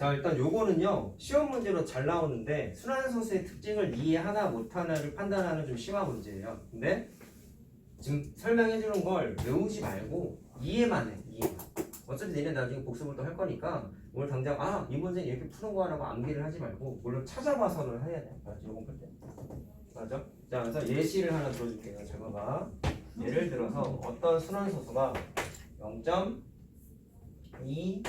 자, 일단 요거는요 시험 문제로 잘 나오는데 순환소수의 특징을 이해하나 못하나를 판단하는 좀 심한 문제예요. 근데 지금 설명해 주는 걸 외우지 말고 이해만 해. 이해만. 어차피 내년 나중에 복습을 또 할 거니까 오늘 당장 이 문제는 이렇게 푸는 거라고 암기를 하지 말고 물론 찾아봐서는 해야 돼. 맞죠? 요거 풀 때. 맞죠? 자, 그래서 예시를 하나 들어줄게요. 잘 봐봐. 예를 들어서 어떤 순환소수가 0.2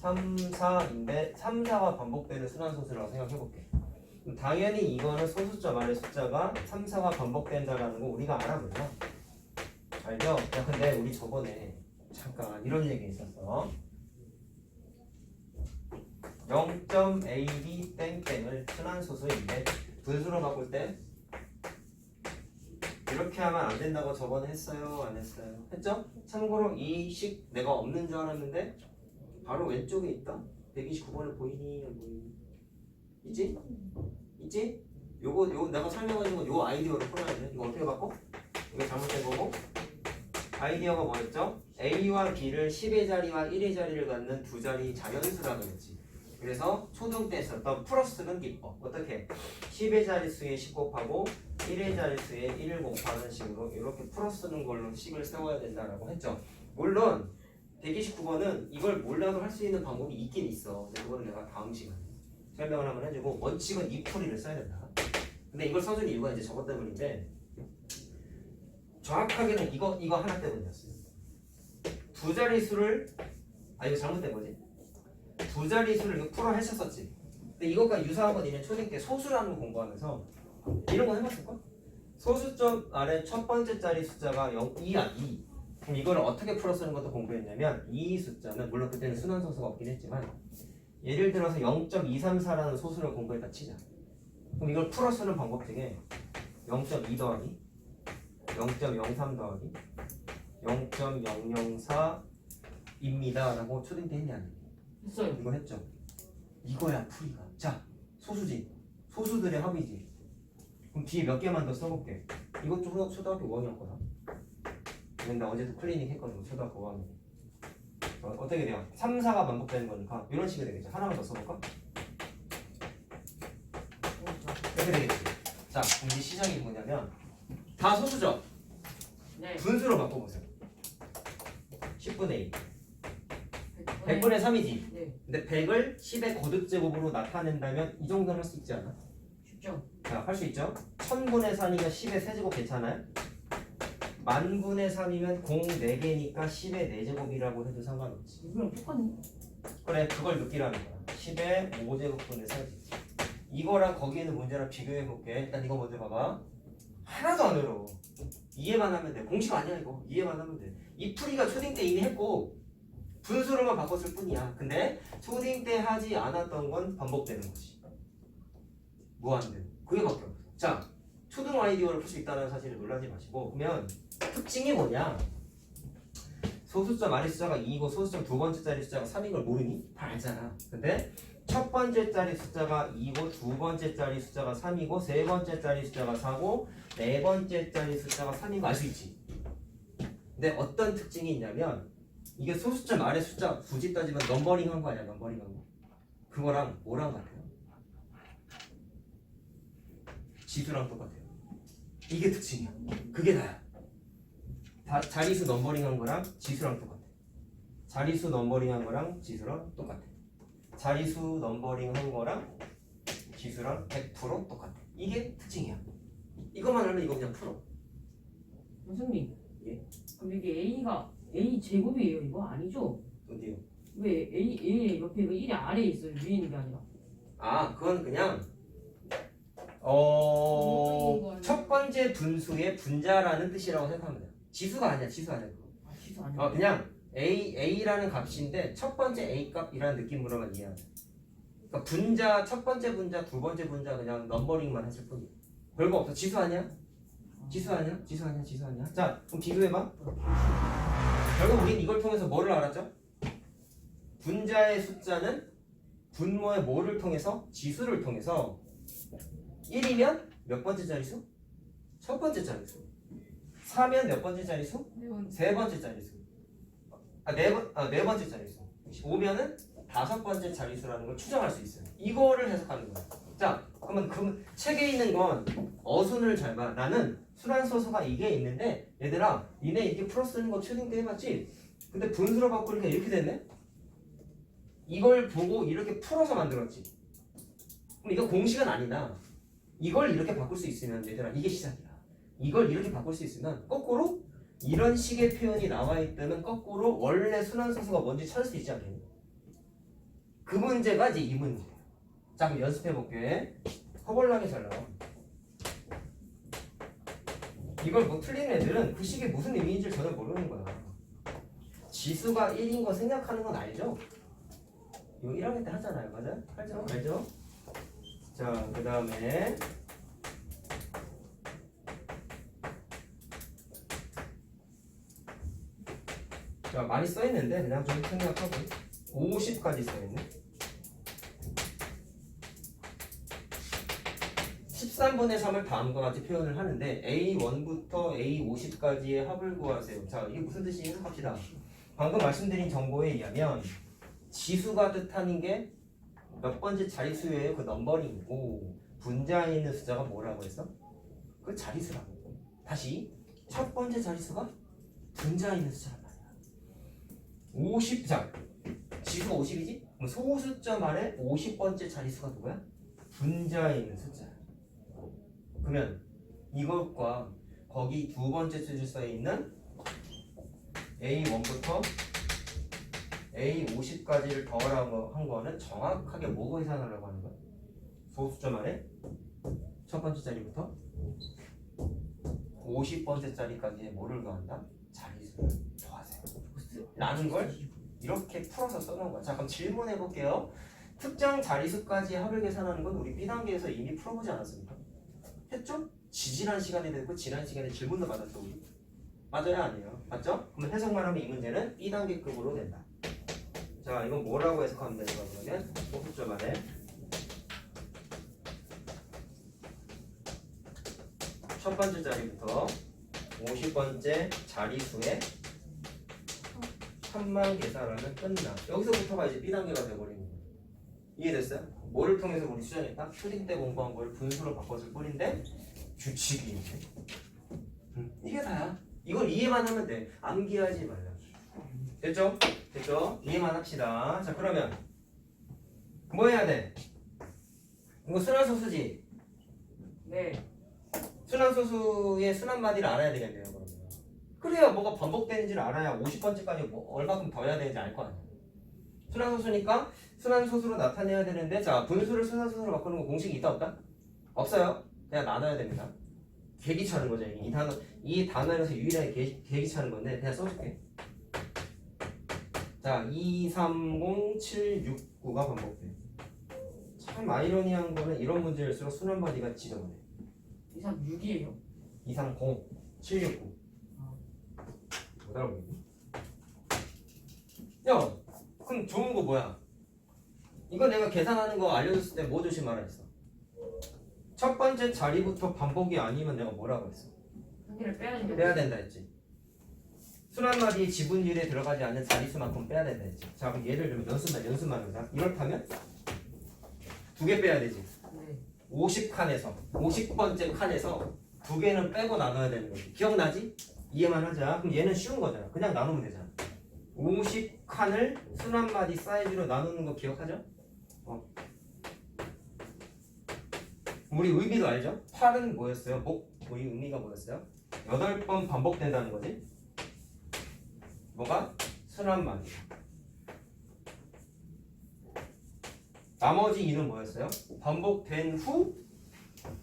3, 4인데 3, 4가 반복되는 순환소수라고 생각해볼게. 당연히 이거는 소수점 안에 숫자가 3, 4가 반복된다라는 거 우리가 알아 몰라? 알죠? 야, 근데 우리 저번에 잠깐 이런 얘기 있었어. 0.ab 땡땡을 순환소수인데 분수로 바꿀 때 이렇게 하면 안 된다고 저번에 했어요? 안 했어요? 했죠? 참고로 이 식 내가 없는 줄 알았는데 바로 왼쪽에 있다. 129번에 보이니 안 보이니? 있지? 있지? 요거 내가 설명해준 건 요 아이디어로 풀어야 돼. 이거 어떻게 바꿔? 이거 잘못된 거고. 아이디어가 뭐였죠? A와 B를 10의 자리와 1의 자리를 갖는 두 자리 자연수라고 했지. 그래서 초등 때 썼던 플러스는 기법. 어떻게? 10의 자릿수에 10 곱하고 1의 자릿수에 1을 곱하는 식으로 이렇게 풀어쓰는 걸로 식을 세워야 된다라고 했죠. 물론 129번은 이걸 몰라도 할 수 있는 방법이 있긴 있어. 근데 그거는 내가 다음 시간에 설명을 한번 해주고 원칙은 이 풀이를 써야 된다. 근데 이걸 써준 이유가 이제 저것 때문인데 정확하게는 이거 하나 때문이었어요. 두 자릿수를 이거 잘못된 거지. 두 자릿수를 이거 풀어 했었지. 근데 이것과 유사한 건 이제 초딩 때 소수라는 거 공부하면서 이런 거 해봤을까? 소수점 아래 첫 번째 자리 숫자가 2야 2. 그럼 이걸 어떻게 풀어 쓰는 것도 공부했냐면 이 숫자는 물론 그때는 순환소수가 없긴 했지만 예를 들어서 0.234라는 소수를 공부했다 치자. 그럼 이걸 풀어 쓰는 방법 중에 0.2 더하기 0.03 더하기 0.004입니다 라고 초딩 때 했냐? 했어요. 이거 했죠. 이거야 풀이가. 자, 소수지. 소수들의 합이지. 그럼 뒤에 몇 개만 더 써볼게. 이것도 초등학교 5학년 거다. 근데 어제도 클리닉 했거든. 초등학교 5학년. 어떻게 돼요? 3, 4가 반복되는 거니까 이런 식이 되겠죠. 하나만 더 써볼까? 이렇게 되겠지. 자, 그럼 이제 시작이 뭐냐면 다 소수죠? 네. 분수로 바꿔보세요. 10분의 2. 100분의 3이지? 네. 근데 100을 10의 거듭제곱으로 나타낸다면 이 정도는 할 수 있지 않아? 쉽죠. 자, 할 수 있죠? 1000분의 3이면 10의 세제곱 괜찮아요? 만분의 3이면 공 4개니까 10의 4제곱이라고 해도 상관없지. 이거랑 똑같네. 그래, 그걸 느끼라는 거야. 10의 5제곱분의 4지. 이거랑 거기 있는 문제랑 비교해볼게. 일단 이거 먼저 봐봐. 하나도 안 어려워. 이해만 하면 돼. 공식 아니야 이거. 이해만 하면 돼. 이 풀이가 초딩 때 이미 했고 분수로만 바꿨을 뿐이야. 근데 초딩 때 하지 않았던 건 반복되는 거지. 무한대로. 그게 밖에 없어. 자, 초등 아이디어를 풀 수 있다는 사실을 놀라지 마시고 그러면 특징이 뭐냐? 소수점 아래 숫자가 2이고 소수점 두 번째 자리 숫자가 3인 걸 모르니? 다 알잖아. 근데 첫 번째 자리 숫자가 2고 두 번째 자리 숫자가 3이고 세 번째 자리 숫자가 4고 네 번째 자리 숫자가 3인 거 알 수 있지. 근데 어떤 특징이 있냐면 이게 소수점 아래 숫자 굳이 따지면 넘버링 한 거 아니야? 넘버링 한 거. 그거랑 뭐랑 같아요? 지수랑 똑같아요. 이게 특징이야. 그게 다야. 자리수 넘버링 한 거랑 지수랑 똑같아. 자리수 넘버링 한 거랑 지수랑 똑같아. 자리수 넘버링 한 거랑 지수랑 100% 똑같아. 이게 특징이야. 이것만 알면 이거 그냥 풀어. 선생님. 예? 그럼 이게 A가 A 제곱이에요 이거? 아니죠? 어디요? 왜 A 옆에 그 1이 아래에 있어요? 위에 있는 게 아니라. 그건 그냥 첫 번째 분수의 분자라는 뜻이라고 생각하면 돼요. 지수가 아니야. 지수 아니야. 지수 아니야. 그냥 A라는 값인데 첫 번째 A 값이라는 느낌으로만 이해하면 돼. 그러니까 분자, 첫 번째 분자, 두 번째 분자 그냥 넘버링만 했을 뿐이야. 별거 없어. 지수 아니야? 지수 아니야? 지수 아니야? 지수 아니야? 자, 그럼 비교해봐. 결국 우린 이걸 통해서 뭐를 알았죠? 분자의 숫자는 분모의 뭐를 통해서? 지수를 통해서 1이면 몇 번째 자리수? 첫 번째 자리수. 4면 몇 번째 자리수? 세 번째 자리수. 네 번째 자리수. 5면은 5번째 자릿수라는 걸 추정할 수 있어요. 이거를 해석하는 거야. 자, 그러면 그 책에 있는 건 어순을 잘 봐. 나는 순환소수가 이게 있는데 얘들아 니네 이렇게 풀어 쓰는 거 초딩 때 해봤지? 근데 분수로 바꾸니까 이렇게 됐네? 이걸 보고 이렇게 풀어서 만들었지. 그럼 이거 공식은 아니다. 이걸 이렇게 바꿀 수 있으면 얘들아 이게 시작이야. 이걸 이렇게 바꿀 수 있으면 거꾸로 이런 식의 표현이 나와 있다면 거꾸로 원래 순환소수가 뭔지 찾을 수 있지 않겠니? 그 문제가 이제 이 문제예요. 자 그럼 연습해 볼게. 허벌나게 잘 나와. 이걸 뭐 틀린 애들은 그 식이 무슨 의미인지 전혀 모르는 거야. 지수가 1인 거 생각하는 건 알죠? 이거 1학년 때 하잖아요. 맞아? 알죠? 알죠? 자, 그 다음에 자, 많이 써있는데 그냥 좀 생략하고 50까지 써있네. 13분의 3을 다음과 같이 표현을 하는데 A1부터 A50까지의 합을 구하세요. 자, 이게 무슨 뜻인지 해석합시다. 방금 말씀드린 정보에 의하면 지수가 뜻하는 게 몇 번째 자릿수예요? 그 넘버링이고 분자에 있는 숫자가 뭐라고 했어? 그 자릿수라고. 다시 첫 번째 자릿수가 분자에 있는 숫자란 말이야. 50, 자 지수가 50이지? 그럼 소수점 아래 50번째 자릿수가 누구야? 분자에 있는 숫자야. 그러면 이것과 거기 두 번째 자릿수에 있는 A1부터 A50까지를 더하라고 한 거는 정확하게 뭐 계산하려고 하는 거야? 소수점 아래 첫 번째 자리부터 50번째 자리까지의 뭐를 더한다? 자릿수를 더하세요. 라는 걸 이렇게 풀어서 써놓은 거야. 자 그럼 질문해 볼게요. 특정 자릿수까지 합을 계산하는 건 우리 B단계에서 이미 풀어보지 않았습니까? 했죠? 지난 시간에 됐고 지난 시간에 질문도 받았죠 우리? 맞아요 아니에요? 맞죠? 그럼 해석만 하면 이 문제는 B단계급으로 된다. 자 이건 뭐라고 해석하면 되는가 그러면 소수점 안에 첫 번째 자리부터 50번째 자리수에 3만 계산하면 끝나. 여기서부터가 이제 B단계가 돼버리는 거예요. 이해됐어요? 뭐를 통해서 우리 수정했다? 초딩 때 공부한 걸 분수로 바꿨을 뿐인데 규칙이 있네. 이게 다야. 이걸 이해만 하면 돼. 암기하지 말라. 됐죠? 됐죠? 이해만 합시다. 자 그러면 뭐 해야 돼? 이거 순환소수지? 네. 순환소수의 순환마디를 알아야 되겠네요 그러면. 그래야 뭐가 반복되는지를 알아야 50번째까지 뭐 얼마큼 더 해야 되는지 알 거 아니야. 순환소수니까 순환소수로 나타내야 되는데 자 분수를 순환소수로 바꾸는 거 공식이 있다 없다? 없어요. 그냥 나눠야 됩니다. 계기차는 거죠. 이 단어에서 유일하게 계기차는 건데 그냥 써줄게. 자, 2, 3, 0, 7, 6, 9가 반복돼. 참 아이러니한 거는 이런 문제일수록 순환마디가 지저분해. 2, 3, 6이에요. 2, 3, 0, 7, 6, 9. 못 알아보겠니? 야, 그럼 좋은 거 뭐야? 이거 내가 계산하는 거 알려줬을 때 뭐 조심하라 했어? 첫 번째 자리부터 반복이 아니면 내가 뭐라고 했어? 한 개를 빼야 된다. 빼야 된다 했지. 순환마디의 지분율에 들어가지 않는 자릿수만큼 빼야 된다 했지. 자 그럼 예를 들면 연습만 하자. 이렇다면 두 개 빼야 되지. 네. 50칸에서 50번째 칸에서 두 개는 빼고 나눠야 되는 거지. 기억나지? 이해만 하자. 그럼 얘는 쉬운 거잖아. 그냥 나누면 되잖아. 50칸을 순환마디 사이즈로 나누는 거 기억하죠? 우리 의미도 알죠? 8은 뭐였어요? 우리 의미가 뭐였어요? 8번 반복된다는 거지. 뭐가? 순환마디. 나머지 2는 뭐였어요? 반복된 후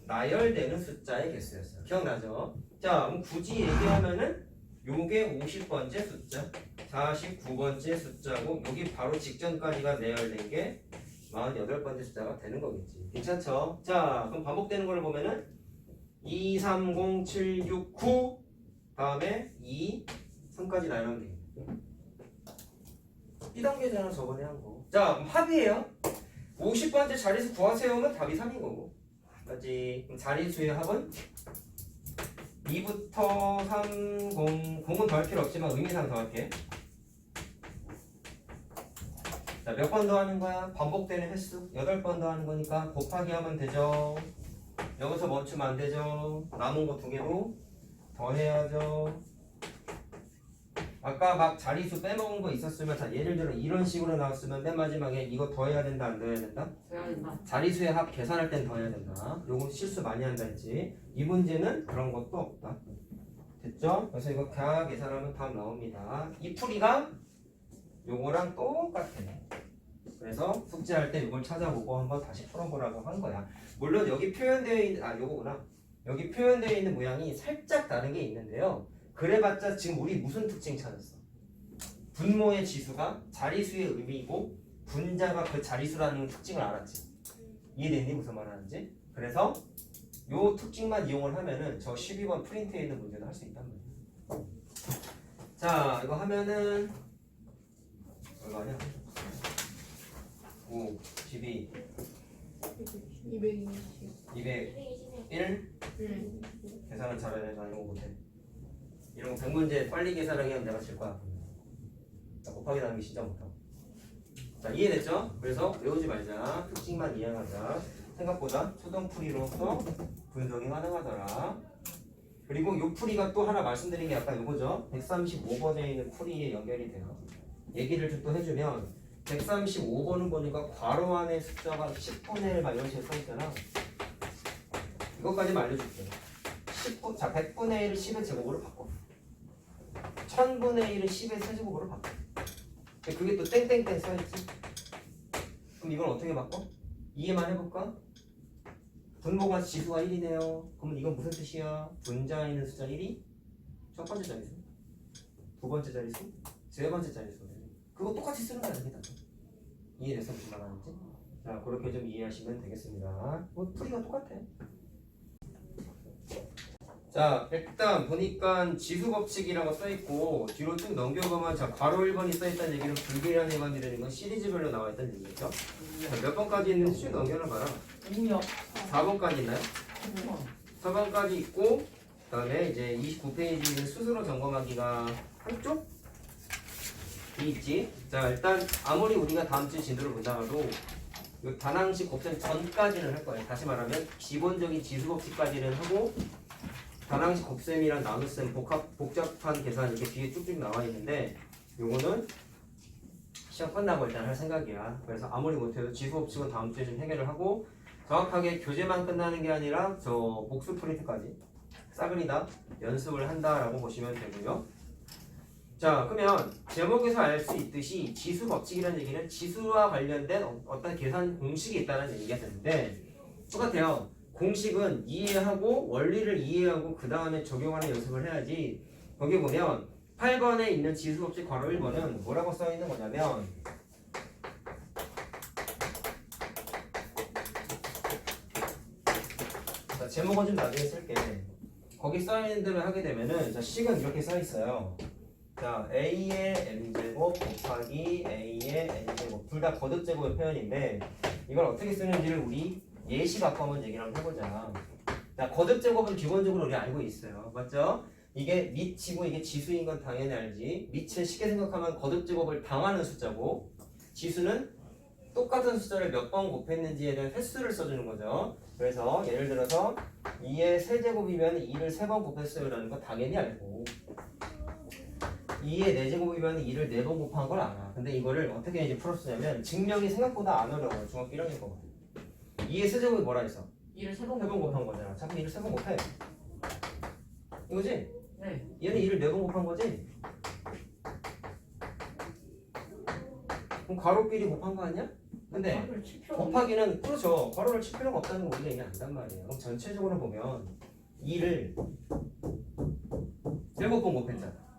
나열되는 숫자의 개수였어요. 기억나죠? 자, 그럼 굳이 얘기하면은 요게 50번째 숫자, 49번째 숫자고 여기 바로 직전까지가 내열된 게 48번째 숫자가 되는 거겠지. 괜찮죠? 자, 그럼 반복되는 걸 보면은 2, 3, 0, 7, 6, 9 다음에 2, 3까지 나열하면 되겠네. 이 단계잖아 저번에 한 거. 자, 그럼 합이에요. 50번째 자릿수 구하세요면 답이 3인 거고. 맞지? 그럼 자릿수의 합은 2부터 3, 0, 0은 더할 필요 없지만 의미상 더할게. 자, 자, 몇 번 더 하는 거야? 반복되는 횟수 8번 더 하는 거니까 곱하기 하면 되죠. 여기서 멈추면 안 되죠. 남은 거 2개로 더해야죠. 아까 막 자리수 빼먹은 거 있었으면, 자, 예를 들어 이런 식으로 나왔으면 맨 마지막에 이거 더해야 된다, 안 더해야 된다? 돼야 된다. 자리수의 합 계산할 땐 더해야 된다. 요거 실수 많이 한다 했지. 이 문제는 그런 것도 없다. 됐죠? 그래서 이거 다 계산하면 답 나옵니다. 이 풀이가 요거랑 똑같아. 그래서 숙제할 때 이걸 찾아보고 한번 다시 풀어보라고 한 거야. 물론 여기 표현되어 있는, 요거구나. 여기 표현되어 있는 모양이 살짝 다른 게 있는데요. 그래봤자 지금 우리 무슨 특징 찾았어? 분모의 지수가 자리수의 의미이고 분자가 그 자리수라는 특징을 알았지. 이해됐니? 무슨 말 하는지? 그래서 요 특징만 이용을 하면은 저 12번 프린트에 있는 문제도 할 수 있단 말이야. 자, 이거 하면은 얼마 하냐? 5, 12, 220. 201 계산은 잘해야 돼. 나 이런 거 못해. 이런 거 100문제 빨리 계산하게 하면 내가 질 거야. 자, 곱하기 나누기 진짜 못하고. 자, 이해됐죠? 그래서 외우지 말자. 특징만 이해하자. 생각보다 초등풀이로서 분석이 가능하더라. 그리고 요 풀이가 또 하나 말씀드린 게 약간 요거죠. 135번에 있는 풀이에 연결이 돼요. 얘기를 좀 또 해주면 135번은 보니까 괄호 안에 숫자가 10분의 1 막 이런 식으로 써있잖아. 이것까지만 알려줄게요. 10분, 자, 100분의 1을 10의 제곱으로 바꿔. 1000분의 1을 10의 세제곱으로 바꿔. 그게 또 땡땡땡 써있지. 그럼 이걸 어떻게 바꿔? 이해만 해볼까? 분모가 지수가 1이네요. 그러면 이건 무슨 뜻이야? 분자에 있는 숫자 1이 첫 번째 자리수, 두 번째 자리수, 세 번째 자리수. 그거 똑같이 쓰는 거 아닙니다. 이해됐어? 무슨 말 하는지? 자, 그렇게 좀 이해하시면 되겠습니다. 뭐 풀이가 똑같아. 자, 일단 보니까 지수 법칙이라고 써있고 뒤로 쭉 넘겨보면, 자, 괄호 1번이 써있다는 얘기는 불계량 해반이 되는 건 시리즈별로 나와있다는 얘기겠죠? 자, 몇 번까지 있는지 쭉 넘겨놔봐라. 5요. 4번까지 있나요? 4번까지 있고, 그 다음에 이제 29페이지 있는 스스로 점검하기가 한쪽? 이 있지? 자, 일단 아무리 우리가 다음 주 진도를 본다가도 이 단항식 곱셈 전까지는 할 거예요. 다시 말하면 기본적인 지수 법칙까지는 하고, 단항식 곱셈이랑 나눗셈 복잡한 계산 이렇게 뒤에 쭉쭉 나와 있는데, 요거는 시험 끝나고 일단 할 생각이야. 그래서 아무리 못해도 지수 법칙은 다음 주에 좀 해결을 하고, 정확하게 교재만 끝나는 게 아니라 저 복수 프린트까지 싸그리 다 연습을 한다라고 보시면 되고요. 자, 그러면 제목에서 알 수 있듯이 지수 법칙이라는 얘기는 지수와 관련된 어떤 계산 공식이 있다는 얘기가 되는데, 똑같아요. 공식은 이해하고 원리를 이해하고 그 다음에 적용하는 연습을 해야지. 거기 보면 8번에 있는 지수 법칙 괄호 1번은 뭐라고 써 있는 거냐면, 자, 제목은 좀 나중에 쓸게. 거기 써 있는 대로 하게 되면은, 자, 식은 이렇게 써 있어요. 자, a의 m제곱 곱하기 a의 n제곱, 둘 다 거듭제곱의 표현인데 이걸 어떻게 쓰는지를 우리 예시 갖고 한번 얘기를 한번 해보자. 자, 거듭제곱은 기본적으로 우리 알고 있어요. 맞죠? 이게 밑이고 이게 지수인 건 당연히 알지. 밑을 쉽게 생각하면 거듭제곱을 당하는 숫자고, 지수는 똑같은 숫자를 몇 번 곱했는지에 대한 횟수를 써주는 거죠. 그래서 예를 들어서 2의 세제곱이면 2를 3번 곱했어요 라는 거 당연히 알고, 2의 4제곱이면 2를 4번 곱한 걸 알아. 근데 이거를 어떻게 이제 풀었냐면, 증명이 생각보다 안 어려워. 중학교 1학년 거거든. 2의 세제곱이 뭐라 했어? 2를 3번 3번 곱한 거잖아. 자, 그럼 2를 3번 곱해. 이거지? 네. 얘는 2를 4번 곱한 거지? 그럼 괄호끼리 곱한 거 아니야? 근데 를 칠 필요가 없네. 곱하기는, 그렇죠. 괄호를 칠 필요가 없다는 거 우리가 얘기 안단 말이에요. 그럼 전체적으로 보면 2를 7번 곱했잖아.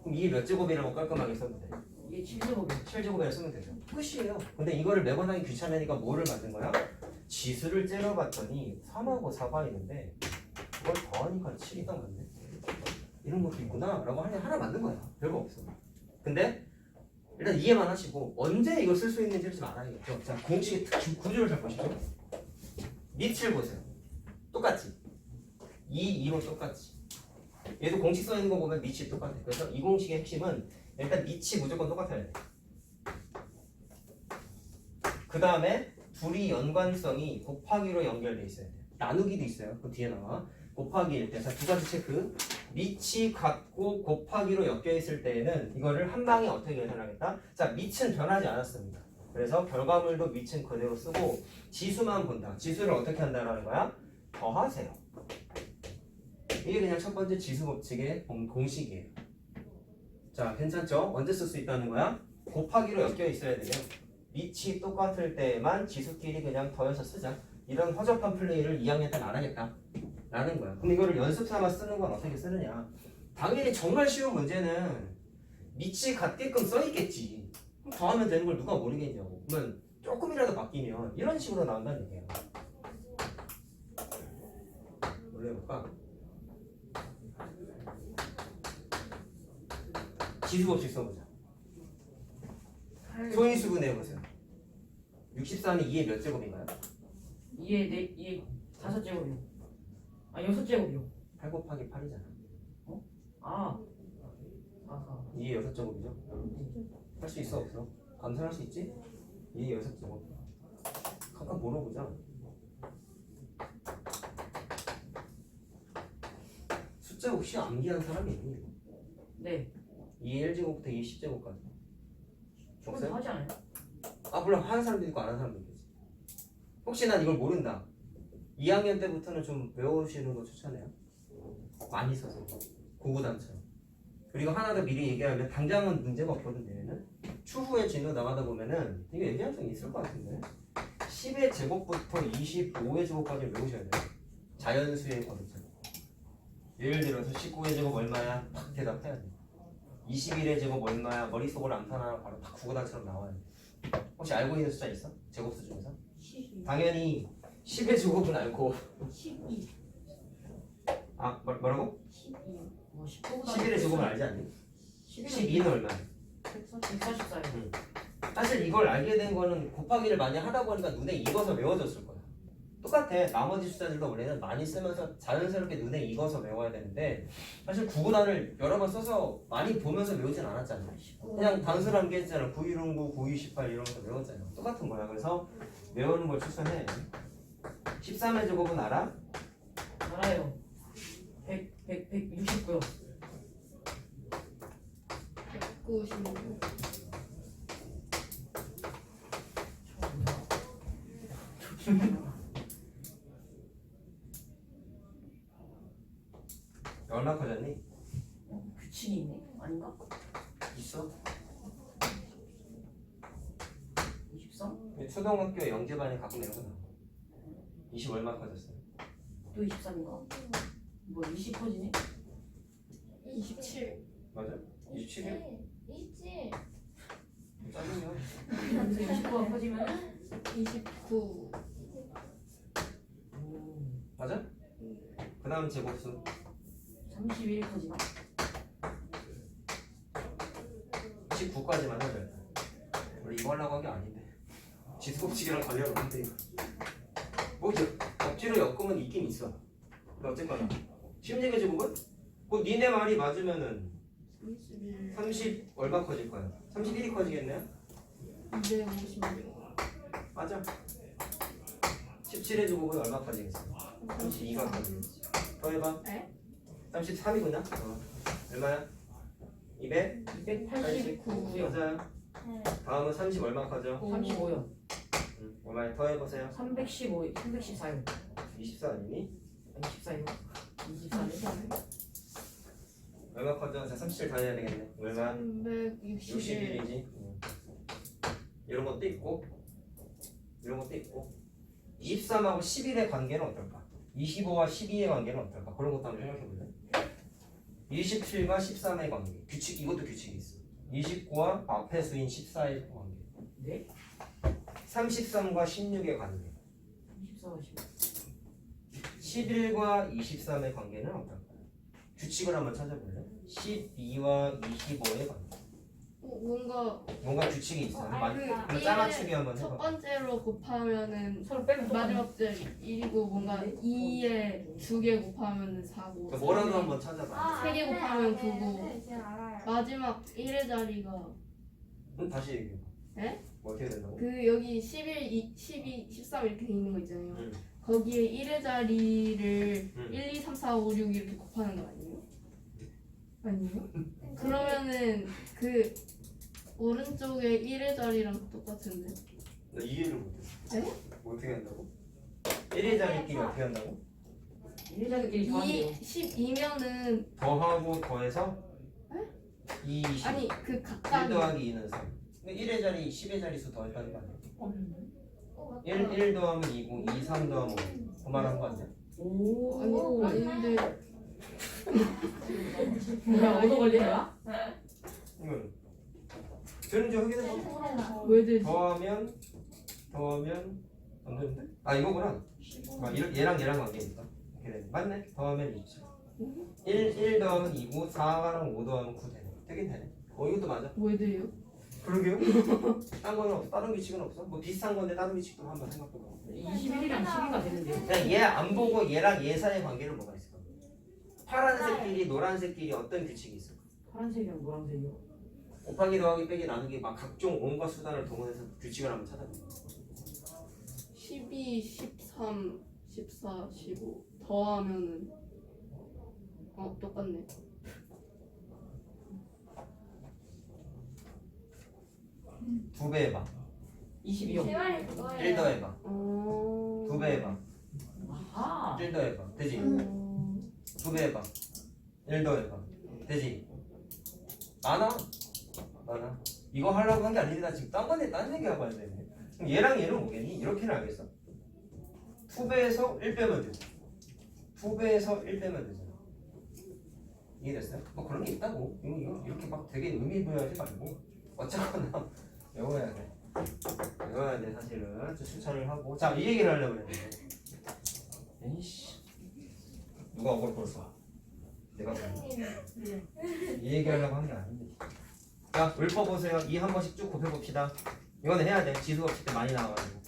그럼 2의 몇 제곱이라고 깔끔하게 써도 돼? 이게 7제곱이에요. 7제곱이라 쓰면 되죠. 끝이에요. 근데 이거를 매번 하기 귀찮으니까 뭐를 만든 거야? 지수를 째려봤더니 3하고 4가 있는데 그걸 더하니까 7이 딱 맞네. 이런 것도 있구나 라고 하나 만든 거야. 별거 없어. 근데 일단 이해만 하시고 언제 이걸 쓸 수 있는지를 좀 알아야겠죠. 자, 공식의 구조를 잘 보시죠. 밑을 보세요. 똑같지? 2로 똑같지? 얘도 공식 써 있는 거 보면 밑이 똑같아. 그래서 이 공식의 핵심은 일단 밑이 무조건 똑같아야 돼. 그 다음에 둘이 연관성이 곱하기로 연결돼 있어야 돼. 나누기도 있어요. 그 뒤에 나와. 곱하기일 때. 자, 두 가지 체크. 밑이 같고 곱하기로 엮여 있을 때에는 이거를 한 방에 어떻게 계산하겠다? 자, 밑은 변하지 않았습니다. 그래서 결과물도 밑은 그대로 쓰고 지수만 본다. 지수를 어떻게 한다라는 거야? 더하세요. 이게 그냥 첫 번째 지수 법칙의 공식이에요. 자, 괜찮죠? 언제 쓸 수 있다는 거야? 곱하기로 엮여 있어야 돼요. 밑이 똑같을 때만 지수끼리 그냥 더해서 쓰자. 이런 허접한 플레이를 2학년 때는 안 하겠다 라는 거야. 그럼 이거를 연습 삼아 쓰는 건 어떻게 쓰느냐? 당연히 정말 쉬운 문제는 밑이 같게끔 써 있겠지. 그럼 더하면 되는 걸 누가 모르겠냐고. 그러면 조금이라도 바뀌면 이런 식으로 나온다는 얘기야. 뭘로 해볼까? 지수 법칙 써보자. 소인수 분해해보세요. 64는 2의 몇 제곱인가요? 2에 5제곱이요. 아 6제곱이요. 8 곱하기 8이잖아. 아 2의 6제곱이죠? 할 수 있어 없어? 감산할 수 있지? 2의 6제곱. 잠깐 물어보자. 숫자 혹시 암기한 사람이 있니? 네. 2의 1제곱부터 2의 10제곱까지. 그건 없어요? 하지 않아요? 아 물론 하는 사람도 있고 안 하는 사람도 있겠지. 혹시 난 이걸 모른다. 2학년 때부터는 좀 외우시는 거 추천해요. 많이 써서 고구단처럼. 그리고 하나 더 미리 얘기하면 당장은 문제가 없거든요. 얘는 추후에 진도 나가다 보면은 이게 얘기할 수 있을 것 같은데 10의 제곱부터 25의 제곱까지 외우셔야 돼요. 자연수의 거듭처럼. 예를 들어서 19의 제곱 얼마야? 딱 대답해야 돼. 21의 제곱 얼마야? 머릿속으로 암산하면 바로 딱 구구단처럼 나와야 돼. 혹시 알고 있는 숫자 있어? 제곱수 중에서? 12. 당연히 10의 제곱은 알고 12. 아 뭐라고? 12. 뭐 10보다 11의 제곱은 알지 않니? 12는 얼마야? 144요. 사실 이걸 알게 된 거는 곱하기를 많이 하다 보니까 눈에 익어서 외워졌을 거야. 똑같아. 나머지 숫자들도 원래는 많이 쓰면서 자연스럽게 눈에 익어서 외워야 되는데 사실 구구단을 여러 번 써서 많이 보면서 외우진 않았잖아. 그냥 단순한 게 있잖아. 919, 9218 이런 거 외웠잖아. 똑같은 거야. 그래서 외우는 걸 추천해. 13의 제곱은 알아? 알아요. 169요. 196. 얼마 커졌니? 규칙이 있네? 아닌가? 있어? 23? 초등학교 영재반에 가끔 이런 거 나와. 20 얼마 커졌어요? 또 23인가? 뭐 20 퍼지네? 27. 맞아? 27이요? 27. 짜증나. 그래서 29가 퍼지면 29. 맞아? 그 다음 제곱수 31이 퍼지나? 19까지만 하자. 원래 이거 하려고 한 게 아닌데 지수법칙이랑 관련 없는데 이거 뭐 억지로 엮으면 있긴 있어. 근데 어쨌거나 16의 제곱은? 뭐 니네 말이 맞으면은 31. 30 얼마 커질 거야? 31이 커지겠네요? 256. 맞아. 17의 제곱은 얼마 커지겠어? 32가 커지겠지. 더 해봐. 에? 33이구나. 얼마야? 200? 289요. 맞아요. 네. 다음은 30 얼마 커져? 35요. 얼마에 더 해보세요. 315, 314요. 24 아니니? 아니 14요. 24요. 얼마 커져? 자, 37 다 해야 되겠네. 얼마? 361. 61이지. 이런 것도 있고 이런 것도 있고 23하고 11의 관계는 어떨까? 25와 12의 관계는 어떨까? 그런 것도 한번 생각해볼래? 27과 13의 관계. 규칙, 이것도 규칙이 있어. 29와 앞에 수인 14의 관계. 네? 33과 16의 관계. 24, 10. 11과 23의 관계는 어떨까? 규칙을 한번 찾아볼래? 12와 25의 관계. 뭔가 규칙이 있어. 알겠다. 그럼 짜맞추기 한번 첫 해봐. 번째로 곱하면은 서로 빼면 마지막 줄 1이고 뭔가 2에 2개 곱하면은 4고 그러니까 뭐라도 한번 찾아봐. 세개 곱하면 네, 구고. 네, 제가 알아요. 마지막 1의 자리가 그럼 다시 얘기해봐. 에? 뭐 어떻게 된다고? 그 여기 11, 12, 13 이렇게 돼 있는 거 있잖아요. 응. 거기에 1의 자리를 응. 1, 2, 3, 4, 5, 6 이렇게 곱하는 거 아니에요? 아니에요? 그러면은 그 오른쪽에 1의 자리랑 똑같은데. 나 이해를 못했어. 네? 뭐 어떻게 한다고? 1의 자리끼리 어떻게 한다고? 일자리끼리 더한대요. 12면은 더하고 더해서 2, 20. 아니 그 1 각각 더하기 2는 3. 1의 자리, 10의 자리수 더했다는 거 아니야? 없는데? 1 더하면 2고 2, 3 더하면 5. 그 말한 거 아니야? 오. 아닌데 뭐야 얻어 걸리는 거야? 이건 되는지 확인해봐. 왜 되지? 더하면 안 되는데? 아 이거구나. 아, 얘랑 관계니까 이렇게 되네. 맞네. 더하면 2죠. 1 더하면 2고 4랑 5 더하면 9 되네. 되긴 되네. 이것도 맞아. 왜 돼요? 그러게요. 딴 거는 없어. 다른 규칙은 없어. 뭐 비슷한 건데 다른 규칙도 한번 생각해봐. 21이랑 12가 되는데요. 그냥 얘 안 보고 얘랑 얘 사이의 관계는 뭐가 있을까? 파란색끼리 노란색끼리 어떤 규칙이 있을까? 파란색이랑 노란색이요. 곱하기 더하기 빼기 나누기 막 각종 온갖 수단을 동원해서 규칙을 한번 찾아봐. 12, 13, 14, 15 더하면은 똑같네. 두 배 해봐. 22요. 1 더해봐. 어. 두 배 해봐. 아하. 1 더해봐. 되지? 어. 두 배 해봐. 1 더해봐. 되지? 많아? 이거 하려고 한 게 아닌데 나 지금 딴 얘기하고 앉아있네. 그럼 얘랑 얘는 뭐겠니? 이렇게는 알겠어. 2배에서 1 빼면 되지. 2배에서 1 빼면 되잖아. 이해됐어요? 뭐 그런 게 있다고. 이거 이렇게 막 되게 의미 부여하지 말고 어쨌거나 외워야 돼. 외워야 돼 사실은. 좀 추천을 하고. 자, 이 얘기를 하려고 그랬는데. 에이씨. 누가 억울 끌었어? 내가 그랬네. 이 얘기하려고 한 게 아닌데. 자, 읊어보세요. 이 한 번씩 쭉 곱해봅시다. 이거는 해야 돼. 지수가 없을 때 많이 나와가지고.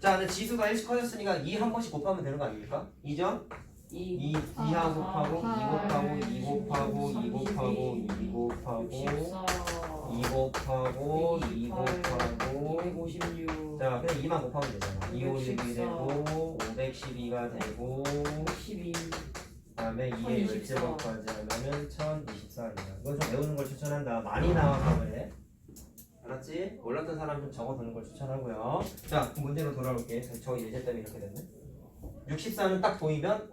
자, 근데 지수가 1씩 커졌으니까 2 한 번씩 곱하면 되는 거 아닙니까? 2죠? 2 2하 곱하고 2 곱하고 2 곱하고 2 곱하고 2 곱하고 2 곱하고 2 곱하고 256. 자, 그냥 2만 곱하면 되잖아. 2, 5, 6이 되고 512가 되고 12. 그다음에 2의 10제곱까지 하면은 1024입니다. 이건 좀 외우는 걸 추천한다. 많이 나와서 그래. 알았지? 몰랐던 사람 좀 적어두는 걸 추천하고요. 자, 그럼 문제로 돌아올게. 저 예제 때문에 이렇게 됐네. 64는 딱 보이면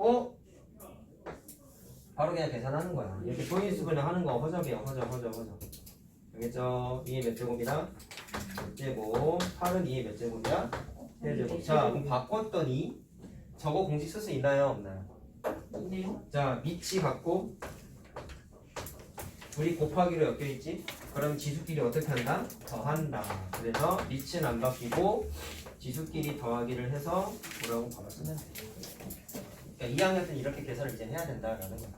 바로 그냥 계산하는 거야. 이렇게 조인수분해 하는 거 허접이야. 허접. 알겠죠? 2의 몇 제곱이랑 몇 제곱. 8은 2의 몇 제곱이야? 3제곱. 자, 그럼 바꿨더니 저거 공식 쓸 수 있나요? 없나요? 있네요. 자, 밑이 같고 둘이 곱하기로 엮여있지? 그럼 지수끼리 어떻게 한다? 더한다. 그래서 밑은 안 바뀌고 지수끼리 더하기를 해서 뭐라고 바로 쓰면 돼. 그러니까 2학년 때는 이렇게 계산을 이제 해야 된다라는 거야.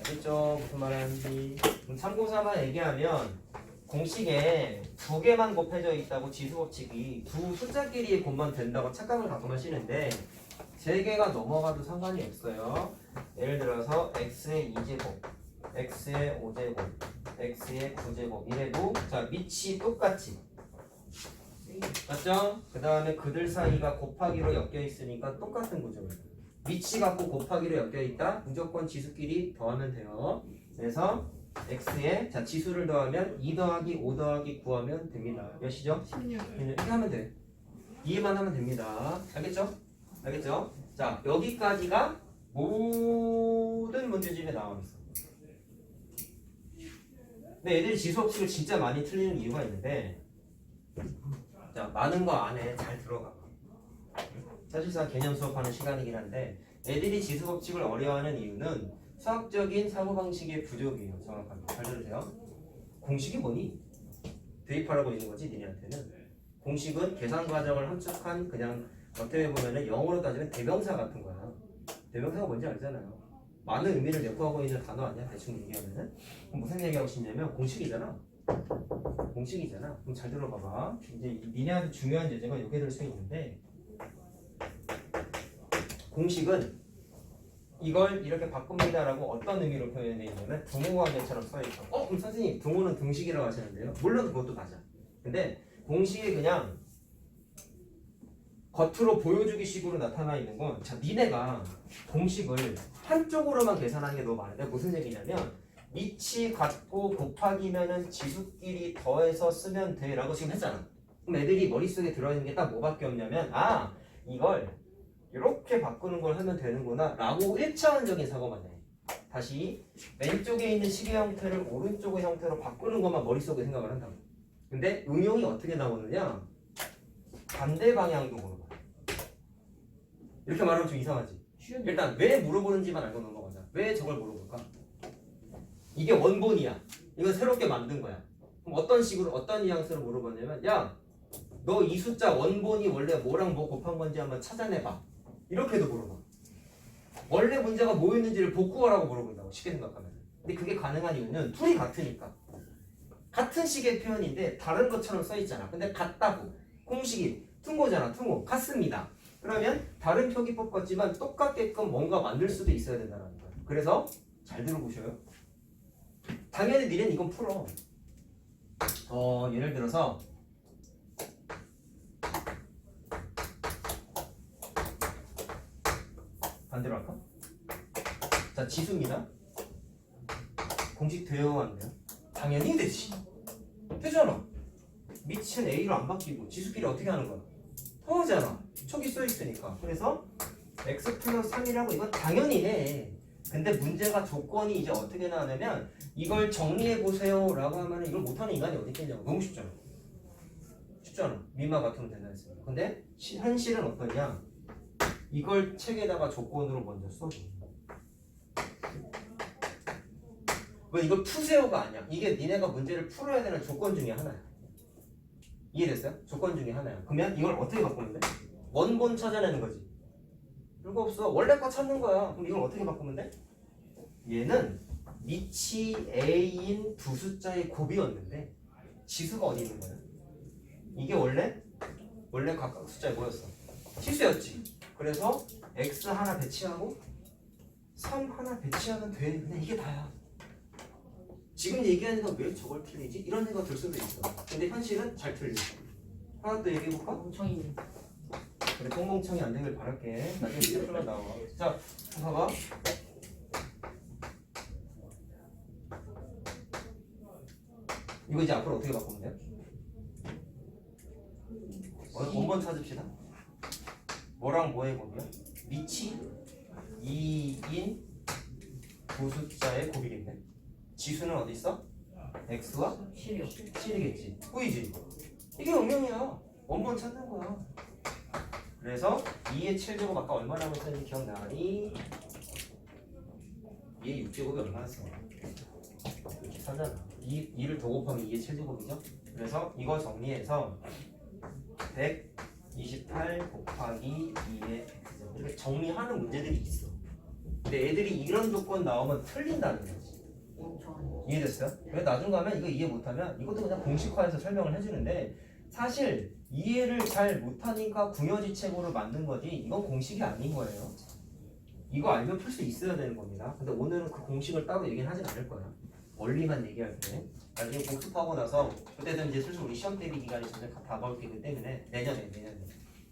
알겠죠? 무슨 말하는지. 참고삼아 얘기하면 공식에 두 개만 곱해져 있다고 지수 법칙이 두 숫자끼리의 곱만 된다고 착각을 가끔 하시는데 세 개가 넘어가도 상관이 없어요. 예를 들어서 x의 2제곱, x의 5제곱, x의 9제곱 이래도 자 밑이 똑같지. 맞죠? 그 다음에 그들 사이가 곱하기로 엮여 있으니까 똑같은 구조예요. 밑이 갖고 곱하기로 엮여 있다. 무조건 지수끼리 더하면 돼요. 그래서 x에 자 지수를 더하면 2 더하기 5 더하기 9 하면 됩니다. 몇이죠? 16. 이렇게 하면 돼. 이해만 하면 됩니다. 알겠죠? 자, 여기까지가 모든 문제집에 나와 있어. 근데 애들이 지수 법칙을 진짜 많이 틀리는 이유가 있는데, 자, 많은 거 안에 잘 들어가. 사실상 개념 수업하는 시간이긴 한데, 애들이 지수 법칙을 어려워하는 이유는 수학적인 사고방식의 부족이에요. 정확하게. 잘 들으세요. 공식이 뭐니? 대입하라고 있는 거지, 니네한테는. 공식은 계산 과정을 함축한 그냥 어떻게 보면은 영어로 따지면 대명사 같은 거야. 대명사가 뭔지 알잖아요. 많은 의미를 내포하고 있는 단어 아니야? 대충 얘기하면은. 그럼 무슨 얘기하고 싶냐면 공식이잖아. 그럼 잘 들어봐봐. 이제 니네한테 중요한 예제가 여기에 들 수 있는데 공식은 이걸 이렇게 바꿉니다라고 어떤 의미로 표현되어 있냐면 등호관계처럼 써있어. 그럼 선생님 등호는 등식이라고 하시는데요. 물론 그것도 맞아. 근데 공식이 그냥 겉으로 보여주기 식으로 나타나 있는 건 자, 니네가 공식을 한쪽으로만 계산하는 게 너무 많은데 무슨 얘기냐면 밑이 같고 곱하기면은 지수끼리 더해서 쓰면 돼 라고 지금 했잖아. 그럼 애들이 머릿속에 들어있는 게 딱 뭐밖에 없냐면 이걸 이렇게 바꾸는 걸 하면 되는구나 라고 1차원적인 사고만 해. 다시 왼쪽에 있는 식의 형태를 오른쪽의 형태로 바꾸는 것만 머릿속에 생각을 한다고. 근데 응용이 어떻게 나오느냐, 반대 방향도 물어봐. 이렇게 말하면 좀 이상하지. 쉬운데. 일단 왜 물어보는지만 알고 넘어가자. 왜 저걸 물어볼까? 이게 원본이야. 이건 새롭게 만든 거야. 그럼 어떤 식으로 어떤 뉘앙스로 물어보냐면 야, 너 이 숫자 원본이 원래 뭐랑 뭐 곱한 건지 한번 찾아내봐. 이렇게도 물어봐. 원래 문제가 뭐였는지를 복구하라고 물어본다고, 쉽게 생각하면. 근데 그게 가능한 이유는 둘이 같으니까. 같은 식의 표현인데 다른 것처럼 써있잖아. 근데 같다고. 공식이 퉁고잖아. 퉁고. 같습니다. 그러면 다른 표기법 같지만 똑같게끔 뭔가 만들 수도 있어야 된다는 거야. 그래서 잘 들어보셔요. 당연히 니네는 이건 풀어. 예를 들어서 반대로 할까? 자, 지수입니다. 공식 되어 안 돼요? 당연히 되지. 되잖아. 밑은 A로 안 바뀌고 지수끼리 어떻게 하는 거야? 더하잖아. 촉이 써 있으니까. 그래서 x 플러스 3이라고 이건 당연히 해. 근데 문제가 조건이 이제 어떻게 나오냐면 이걸 정리해 보세요 라고 하면 이걸 못하는 인간이 어디 있겠냐고. 너무 쉽잖아. 쉽잖아. 미마 같으면 된다 했습니다. 근데 현실은 어떠냐? 이걸 책에다가 조건으로 먼저 써줘. 왜 이걸 푸세요가 아니야. 이게 니네가 문제를 풀어야 되는 조건 중에 하나야. 이해됐어요? 조건 중에 하나야. 그러면 이걸 어떻게 바꾸면 돼? 원본 찾아내는 거지. 별거 없어. 원래 거 찾는 거야. 그럼 이걸 어떻게 바꾸면 돼? 얘는 밑이 A인 두 숫자의 곱이었는데 지수가 어디 있는 거야? 이게 원래 각각 숫자에 뭐였어? 치수였지. 그래서 x 하나 배치하고 3 하나 배치하면 돼. 그냥 이게 다야. 지금 얘기하는 건 왜 저걸 틀리지? 이런 생각 들 수도 있어. 근데 현실은 잘 틀려. 하나 더 얘기해볼까? 멍청이네. 그래, 똥멍청이 안 되길 바랄게. 나중에 시험만 나와. 자, 봐봐. 이거 이제 앞으로 어떻게 바꾸면 돼요? 원본 찾읍시다. 뭐랑 뭐의 곱이야? 밑이 2인 두 숫자의 곱이겠네. 지수는 어디 있어? x와 7이요. 7이겠지. 보이지? 이게 응용이야. 원본 찾는 거야. 그래서 2의 7제곱 아까 얼마나 썼는지 기억나니? 2의 6제곱이 얼마나 써? 이렇게 사잖아. 2를 더 곱하면 2의 7제곱이죠? 그래서 이거 정리해서 128 곱하기 2의 x제곱 이렇게 정리하는 문제들이 있어. 근데 애들이 이런 조건 나오면 틀린다는 거지. 멍청하네. 이해됐어요? 왜 나중 가면 이거 이해 못하면 이것도 그냥 공식화해서 설명을 해주는데 사실 이해를 잘 못하니까 궁여지책으로 만든 거지 이건 공식이 아닌 거예요. 이거 알면 풀 수 있어야 되는 겁니다. 근데 오늘은 그 공식을 따로 얘기는 하진 않을 거야. 원리만 얘기할 때. 나중에 복습하고 나서 그때는 이제 슬슬 우리 시험 대비 기간이 점점 다가올기 때문에 내년에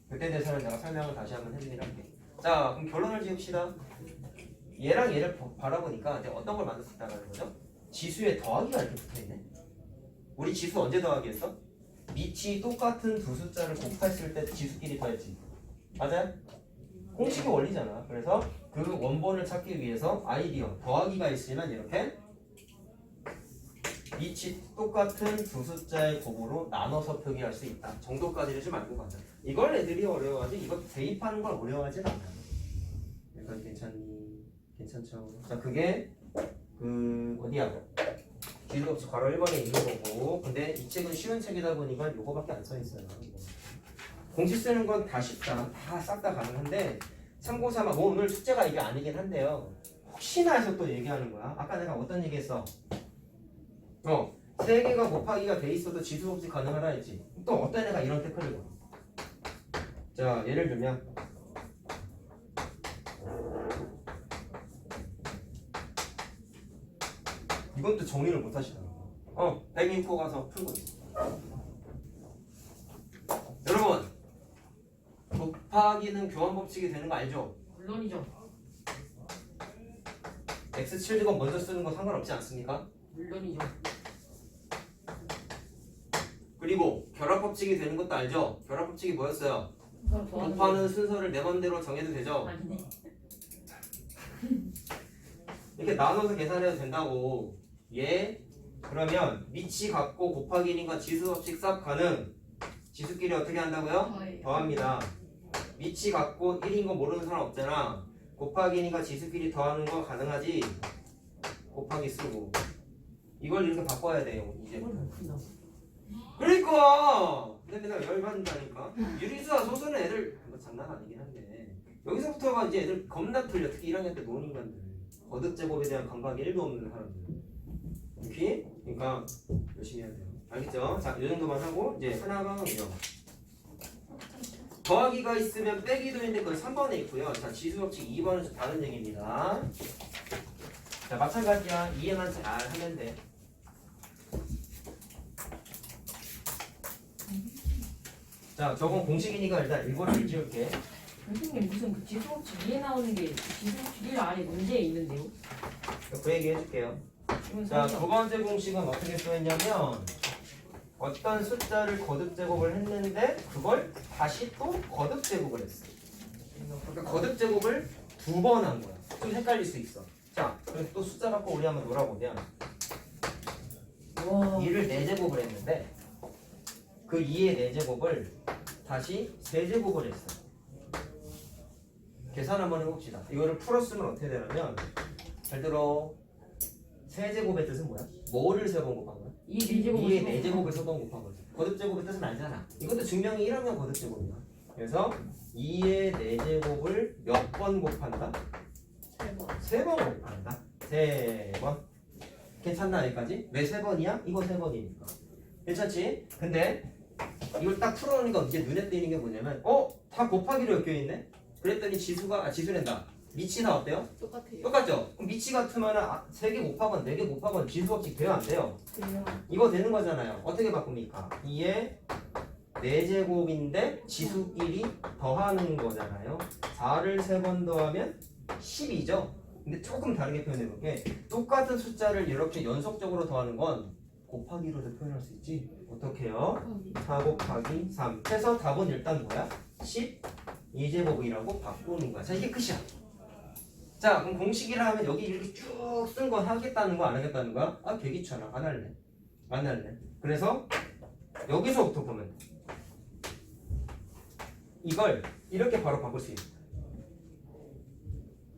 그때 대해서는 내가 설명을 다시 한번 해주긴 할게. 자, 그럼 결론을 지읍시다. 얘랑 얘를 바라보니까 이제 어떤 걸 만들 수 있다는 거죠? 지수에 더하기가 이렇게 붙어있네. 우리 지수 언제 더하기 했어? 밑이 똑같은 두 숫자를 곱했을 때 지수끼리 더했지. 맞아요? 공식이 원리잖아. 그래서 그 원본을 찾기 위해서 아이디어 더하기가 있으면 이렇게 밑이 똑같은 두 숫자의 곱으로 나눠서 표기할 수 있다. 정도까지는 좀 알고 가자. 이걸 애들이 어려워하지 이거 대입하는 걸 어려워하진 않아. 이건 괜찮니? 괜찮죠? 자, 그게 그 어디야? 기술 없이 괄호 1번에 있는 거고. 근데 이 책은 쉬운 책이다 보니까 요거밖에 안 써 있어요. 공식 쓰는 건 다 쉽다. 다 싹 다 가능한데 참고삼아 뭐 오늘 숙제가 이게 아니긴 한데요. 혹시나 해서 또 얘기하는 거야. 아까 내가 어떤 얘기했어? 3개가 곱하기가 돼 있어도 지수 없이 가능하다 했지. 또 어떤 애가 이런 태클을 걸어. 자, 예를 들면 이건 또 정리를 못 하시더라고. 106호 가서 풀고 있어. 여러분, 곱하기는 교환 법칙이 되는 거 알죠? 물론이죠. x7제곱 먼저 쓰는 거 상관없지 않습니까? 물론이죠. 그리고 결합 법칙이 되는 것도 알죠? 결합 법칙이 뭐였어요? 곱하는 순서를 내 맘대로 정해도 되죠? 아니네. 이렇게 나눠서 계산해도 된다고. 그러면 위치 갖고 곱하기 1인과 지수 법칙 싹 가능. 지수끼리 어떻게 한다고요? 저희 더합니다. 위치 갖고 1인 거 모르는 사람 없잖아. 곱하기 1인과 지수끼리 더하는 거 가능하지? 곱하기 쓰고. 이걸 이렇게 바꿔야 돼요. 이제. 머리가 큰다. 그러니까! 근데 내가 열받는다니까. 유리수와 소수는 애들 뭐 장난 아니긴 한데 여기서부터가 이제 애들 겁나 틀려. 특히 1학년 때 노는 인간들. 거듭제곱에 대한 감각이 1도 없는 사람들. 오케이? 그러니까 열심히 해야 돼요. 알겠죠? 자, 이 정도만 하고 이제 하나방은요. 더하기가 있으면 빼기도 있는데 그건 3번에 있고요. 자, 지수법칙 2번은 좀 다른 얘기입니다. 자, 마찬가지야. 이해만 잘 하면 돼. 자, 저건 공식이니까 일단 일본을 지울게. 선생님 무슨 그 지수법칙 위에 나오는 게 지수법칙 1 아래 문제에 있는데요? 그 얘기 해줄게요. 이건 자, 설명. 두 번째 공식은 어떻게 쓰였냐면 어떤 숫자를 거듭 제곱을 했는데 그걸 다시 또 거듭 제곱을 했어. 그러니까 거듭 제곱을 두 번 한 거야. 좀 헷갈릴 수 있어. 자, 그래서 또 숫자 갖고 우리 한번 놀아보면 와. 2를 4제곱을 했는데 그 2의 4제곱을 다시 3제곱을 했어. 계산 한번 해봅시다. 이거를 풀었으면 어떻게 되냐면 잘 들어. 3제곱의 뜻은 뭐야? 뭐를 3번 곱한 거야? 2의 4제곱을 3번 곱한 거지. 거듭제곱의 뜻은 알잖아. 이것도 증명이 1하면 거듭제곱이야. 그래서 2의 4제곱을 몇 번 곱한다? 3번. 3번 곱한다. 3번. 괜찮나 여기까지? 왜 3번이야? 이거 3번이니까. 괜찮지? 근데 이걸 딱 풀어놓으니까 이제 눈에 띄는 게 뭐냐면 다 곱하기로 엮여있네? 그랬더니 지수랜다. 미치나 어때요? 똑같아요. 똑같죠? 그럼 미치 같으면 3개 곱하건 4개 곱하건 지수법칙 돼요 안 돼요? 돼요. 이거 되는 거잖아요. 어떻게 바꿉니까? 2의 4제곱인데 지수끼리 더하는 거잖아요. 4를 3번 더하면 10이죠. 근데 조금 다르게 표현해볼게. 똑같은 숫자를 이렇게 연속적으로 더하는 건 곱하기로도 표현할 수 있지. 어떻게 해요? 4 곱하기 3 해서 답은 일단 뭐야? 12제곱이라고 바꾸는 거야. 자, 이게 끝이야. 자, 그럼 공식이라 하면 여기 이렇게 쭉 쓴 거 하겠다는 거 안 하겠다는 거야? 되게 귀찮아. 안 할래. 그래서 여기서부터 보면 돼. 이걸 이렇게 바로 바꿀 수 있어.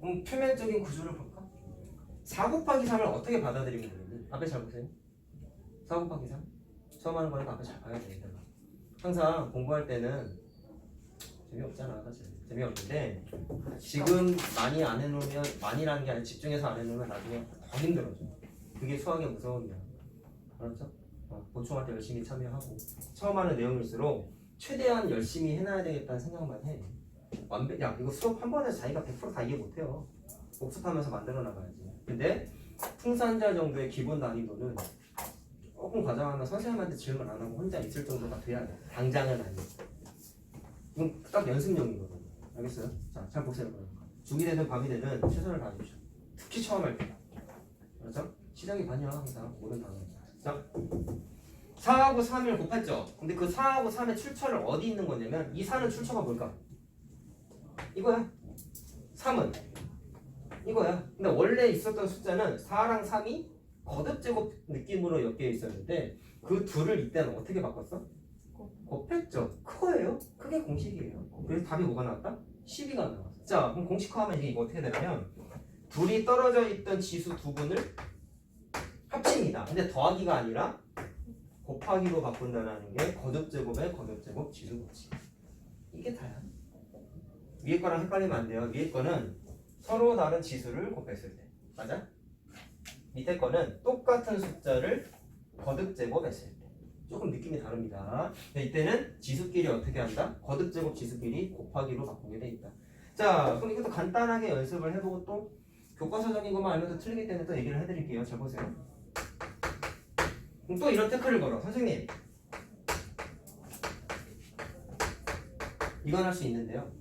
그럼 표면적인 구조를 볼까? 4 곱하기 3을 어떻게 받아들이면 되는지 앞에 잘 보세요. 4 곱하기 3 처음 하는 거니까 앞에 잘 봐야 돼. 항상 공부할 때는 재미없잖아 사실. 재미없는데 지금 많이 안 해놓으면 많이라는 게 아니라 집중해서 안 해놓으면 나중에 더 힘들어져. 그게 수학의 무서움이야. 알았죠? 보충할 때 열심히 참여하고 처음 하는 내용일수록 최대한 열심히 해놔야 되겠다는 생각만 해. 야 이거 수업 한 번에 자기가 100% 다 이해 못해요. 복습하면서 만들어 나가야지. 근데 풍산자 정도의 기본 난이도는 조금 과장하면 선생님한테 질문 안 하고 혼자 있을 정도가 돼야 돼. 당장은 아니고. 이건 딱 연습용이거든. 알겠어요? 자, 잘 보세요. 죽이 되든 밤이 되든 최선을 다해주셔. 특히 처음 할 때. 그렇죠? 시작이 반이야 항상 모든 단어. 자, 4하고 3을 곱했죠. 근데 그 4하고 3의 출처를 어디 있는 거냐면 이 4는 출처가 뭘까? 이거야. 3은 이거야. 근데 원래 있었던 숫자는 4랑 3이 거듭제곱 느낌으로 엮여 있었는데 그 둘을 이때는 어떻게 바꿨어? 곱했죠. 그거예요. 그게 공식이에요. 그래서 답이 뭐가 나왔다? 12가 나왔어. 자, 그럼 공식화하면 이게 어떻게 되냐면 둘이 떨어져 있던 지수 두 분을 합칩니다. 근데 더하기가 아니라 곱하기로 바꾼다는 게 거듭제곱의 거듭제곱 지수법칙. 이게 다야. 위에 거랑 헷갈리면 안 돼요. 위에 거는 서로 다른 지수를 곱했을 때. 맞아? 밑에 거는 똑같은 숫자를 거듭제곱했을 때. 조금 느낌이 다릅니다. 이때는 지수끼리 어떻게 한다? 거듭제곱 지수끼리 곱하기로 바꾸게 돼 있다. 자, 그럼 이것도 간단하게 연습을 해보고 또 교과서적인 것만 알면 또 틀리기 때문에 또 얘기를 해드릴게요. 잘 보세요. 그럼 또 이런 태클을 걸어. 선생님 이건 할 수 있는데요.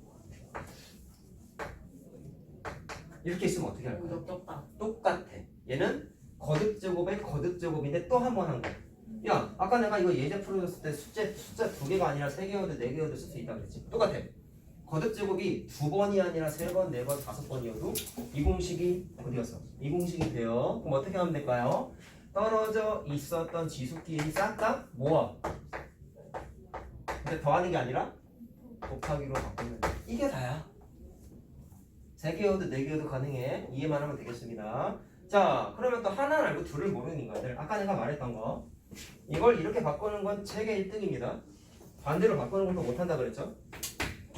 이렇게 있으면 어떻게 할까요? 어렵다. 똑같아. 얘는 거듭제곱의 거듭제곱인데 또 한 번 한 거야. 야, 아까 내가 이거 예제 풀어줬을 때 숫자 2개가 아니라 3개여도 4개여도 쓸 수 있다고 그랬지. 똑같아. 거듭제곱이 2번이 아니라 3번, 4번, 5번이어도 이 공식이 어디였어? 이 공식이 돼요. 그럼 어떻게 하면 될까요? 떨어져 있었던 지수끼리 싹 다 모아. 근데 더하는 게 아니라 곱하기로 바꾸면 돼. 이게 다야. 3개여도 4개여도 가능해. 이해만 하면 되겠습니다. 자, 그러면 또 하나는 알고 둘을 모르는 인간들. 아까 내가 말했던 거. 이걸 이렇게 바꾸는 건 책의 1등입니다. 반대로 바꾸는 건 또 못한다 그랬죠?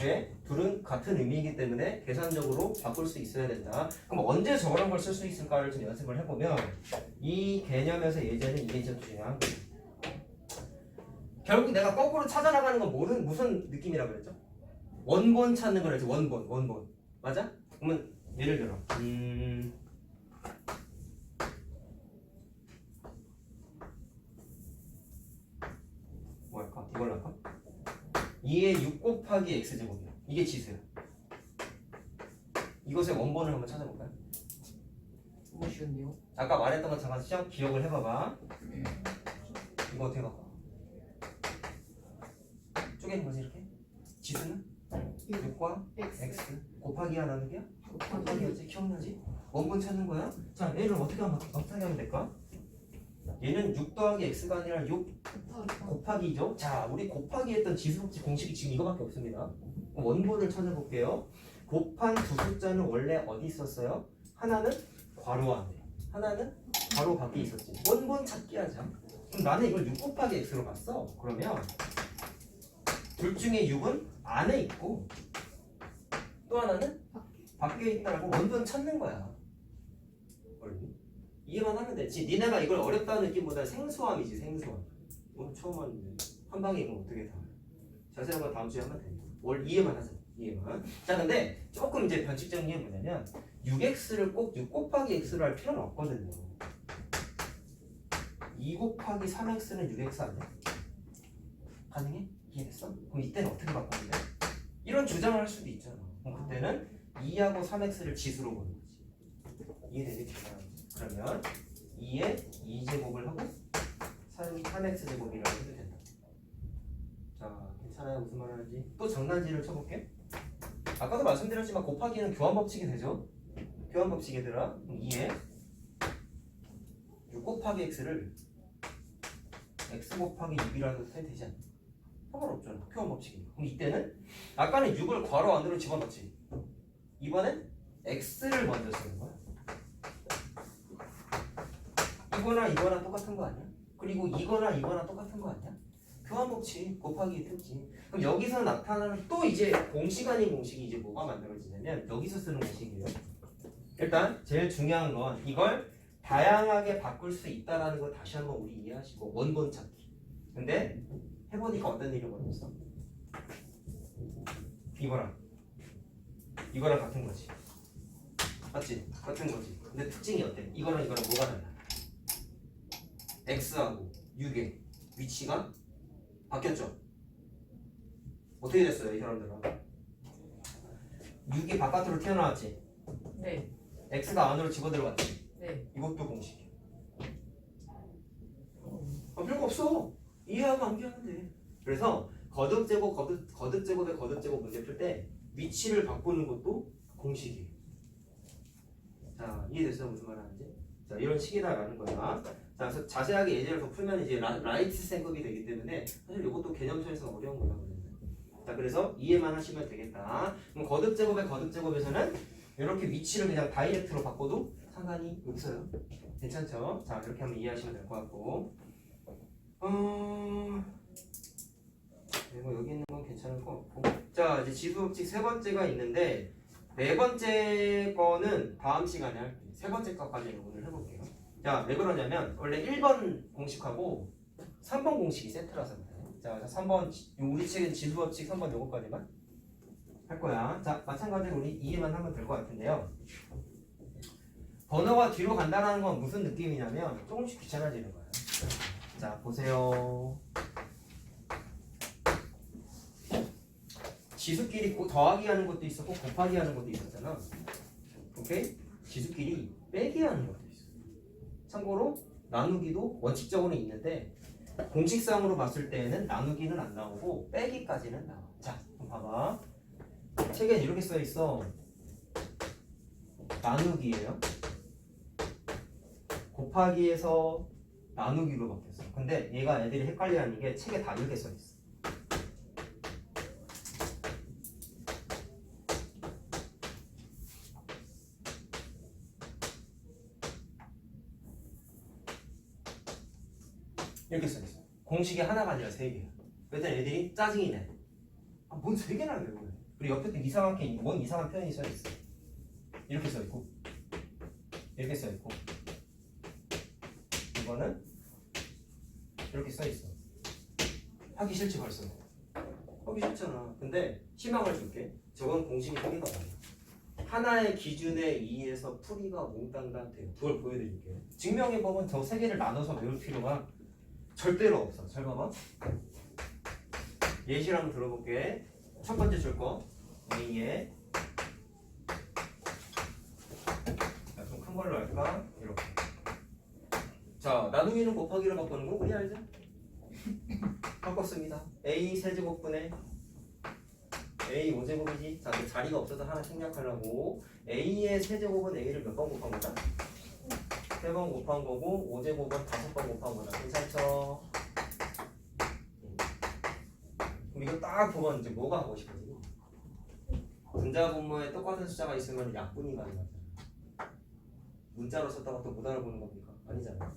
왜? 둘은 같은 의미이기 때문에 계산적으로 바꿀 수 있어야 된다. 그럼 언제 저런 걸 쓸 수 있을까를 좀 연습을 해보면 이 개념에서 예제는 이게 좀 중요한 거예요. 결국 내가 거꾸로 찾아나가는 건 무슨 느낌이라 그랬죠? 원본 찾는 거랬죠. 원본. 맞아? 그러면 예를 들어 뭐 할까? 이걸로 할까? 2의 6 곱하기 x제곱이야. 이게 지수야. 이것의 원본을 한번 찾아볼까요? 너무 쉬운데요? 아까 말했던 거 잠깐 시험 기억을 해봐봐. 이거 어떻게 바꿔? 쪼개는 거지 이렇게? 지수는? 6과 x 곱하기 하나는 게야? 곱하기였지? 기억나지? 원본 찾는 거야? 자, 얘를 어떻게 하면 될까? 얘는 6 더하기 x가 아니라 6 곱하기죠. 자, 우리 곱하기 했던 지수법칙 공식이 지금 이거밖에 없습니다. 원본을 찾아볼게요. 곱한 두 숫자는 원래 어디 있었어요? 하나는 괄호 안에, 하나는 괄호 밖에 있었지. 원본 찾기 하자. 그럼 나는 이걸 6 곱하기 x로 봤어. 그러면 둘 중에 6은 안에 있고 또 하나는 밖에 있다고 원본 찾는 거야. 이해만 하면 되지. 니네가 이걸 어렵다는 느낌보다 생소함이지. 생소함. 오늘 처음 하는데 한 방에 이건 어떻게 다 자세한 건 다음 주에 하면 됩니다. 뭘 이해만 하자. 이해만. 자, 근데 조금 이제 변칙 정리해 보냐면 6x를 꼭 6 곱하기 x로 할 필요는 없거든요. 2 곱하기 3x는 6x 아니야? 가능해? 이해됐어? 그럼 이때는 어떻게 바꾸면 돼? 이런 주장을 할 수도 있잖아. 그럼 그때는 2하고 3x를 지수로 보는 거지. 이해되지? 그러면 2에 2제곱을 하고 3x제곱이라고 해도 된다. 자, 괜찮아요? 무슨 말 하는지. 또 장난질을 쳐볼게. 아까도 말씀드렸지만 곱하기는 교환법칙이 되죠? 교환법칙 얘들아. 2에 6 곱하기 x를 x 곱하기 6이라도 해도 되지 않나? 상관없잖아. 교환법칙이니까. 그럼 이때는 아까는 6을 괄호 안으로 집어넣지. 이번엔 x를 먼저 쓰는 거야. 이거나 똑같은 거 아니야? 그리고 이거나 똑같은 거 아니야? 교환법칙 곱하기 틀지. 그럼 여기서 나타나는 또 이제 공식 아닌 공식이 이제 뭐가 만들어지냐면 여기서 쓰는 공식이에요. 일단 제일 중요한 건 이걸 다양하게 바꿀 수 있다라는 거 다시 한번 우리 이해하시고 원본 찾기. 근데 해보니까 어떤 일이 벌어졌어? 이거랑 같은 거지. 맞지? 같은 거지. 근데 특징이 어때? 이거랑 뭐가 달라? x하고 6의 위치가 바뀌었죠? 어떻게 됐어요, 이 사람들은? 6이 바깥으로 튀어나왔지? 네. x가 안으로 집어들어갔지? 네. 이것도 공식이야. 별거 없어. 이해하고 암기하면 돼. 그래서 거듭제곱의 거듭제곱 문제 풀 때 위치를 바꾸는 것도 공식이에요. 자, 이해됐어요? 무슨 말 하는지? 자, 이런 식이다라는 거야. 자, 그래서 자세하게 예제를 더 풀면 이제 라이트 셈급이 되기 때문에 사실 이것도 개념서에서 어려운 거거든요. 자, 그래서 이해만 하시면 되겠다. 그럼 거듭제곱의 거듭제곱에서는 이렇게 위치를 그냥 다이렉트로 바꿔도 상관이 없어요. 괜찮죠? 자, 이렇게 하면 이해하시면 될 것 같고. 네, 뭐 여기 있는 건 괜찮을 것 같고. 자, 이제 지수법칙 세 번째가 있는데 네 번째 거는 다음 시간에 할게요. 세 번째 거까지는 오늘 해볼게요. 자, 왜 그러냐면 원래 1번 공식하고 3번 공식이 세트라서 그래요. 자, 3번 우리 책은 지수법칙 3번 요거까지만 할 거야. 자, 마찬가지로 우리 이해만 하면 될 것 같은데요. 번호가 뒤로 간다는 건 무슨 느낌이냐면 조금씩 귀찮아지는 거예요. 자 보세요. 지수끼리 더하기 하는 것도 있었고 곱하기 하는 것도 있었잖아. 오케이? 지수끼리 빼기 하는 것도 있어. 참고로 나누기도 원칙적으로는 있는데 공식상으로 봤을 때는 나누기는 안 나오고 빼기까지는 나와. 자, 그럼 봐봐. 책에 이렇게 써 있어. 나누기예요. 곱하기에서 나누기로 바뀌었어. 근데 얘가 애들이 헷갈려하는 게 책에 다 이렇게 써 있어. 이렇게 써 있어. 공식이 하나가 아니라 세 개야. 그랬더니 애들이 짜증이 내. 아, 뭔 세 개나 외우래. 그리고 옆에 또 이상하게 뭔 이상한 표현이 써 있어. 이렇게 써 있고, 이렇게 써 있고, 이거는 이렇게 써 있어. 하기 싫지 벌써. 하기 싫잖아. 근데 희망을 줄게. 저건 공식이 세 개가 아니야. 하나의 기준에 의해서 풀이가 몽땅 돼요. 그걸 보여드릴게요. 증명의 법은 저 세 개를 나눠서 외울 필요가 절대로 없어. 잘 봐봐. 예시를 한번 들어볼게. 첫 번째 줄 거. A에 좀 큰 걸로 할까? 이렇게. 자, 나누기는 곱하기로 바꾸는 거 우리 알죠? 바꿨습니다. A 세제곱분의 A 5제곱이지. 자, 그 자리가 없어서 하나 생략하려고 A의 세제곱은 A를 몇 번 곱한 거다? 3번 곱한 거고 5제곱은 5번 곱한 거다. 괜찮죠? 그럼 이거 딱 보면 이제 뭐가 하고 싶어지? 분자 분모에 똑같은 숫자가 있으면 약분이 가능하잖아. 문자로 썼다가 또 못 알아보는 겁니까? 아니잖아.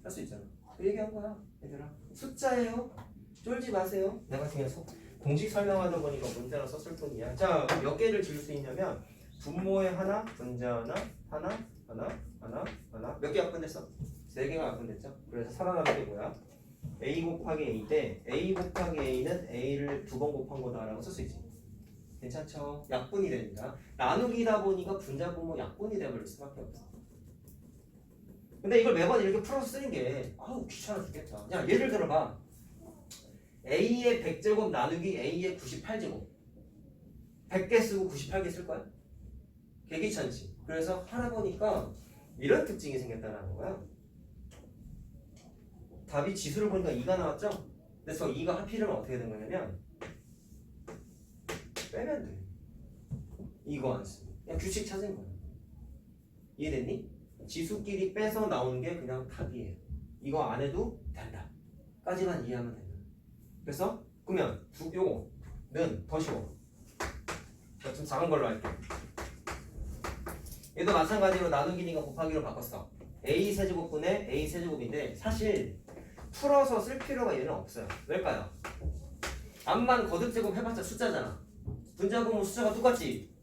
할 수 있잖아. 그 얘기한 거야, 얘들아. 숫자예요. 쫄지 마세요. 내가 그냥 공식 설명하다 보니까 문자로 썼을 뿐이야. 자, 몇 개를 지을 수 있냐면 분모에 하나, 분자 하나, 하나. 몇 개 약분됐어? 3개가 약분됐죠? 그래서 살아남은 게 뭐야? A 곱하기 A 대 A 곱하기 A는 A를 2번 곱한 거다라고 쓸 수 있지. 괜찮죠? 약분이 됩니다. 나누기다 보니까 분자 분모 약분이 돼버릴 수밖에 없어. 근데 이걸 매번 이렇게 풀어서 쓰는 게 아우 귀찮아 죽겠다. 야 예를 들어봐. A의 100제곱 나누기 A의 98제곱 100개 쓰고 98개 쓸 거야? 되게 귀찮지. 그래서 하나 보니까 이런 특징이 생겼다는 거야. 답이 지수를 보니까 2가 나왔죠? 그래서 2가 하필이면 어떻게 된 거냐면 빼면 돼. 이거 안 쓰고 그냥 규칙 찾은 거야. 이해됐니? 지수끼리 빼서 나오는 게 그냥 답이에요. 이거 안 해도 된다. 까지만 이해하면 된다. 그래서 그러면 요거는 더 쉬워. 좀 작은 걸로 할게. 얘도 마찬가지로 나누기니까 곱하기로 바꿨어. A 세제곱분의 A 세제곱인데 사실 풀어서 쓸 필요가 얘는 없어요. 왜일까요? 암만 거듭제곱 해봤자 숫자잖아. 분자분모 숫자가 똑같지?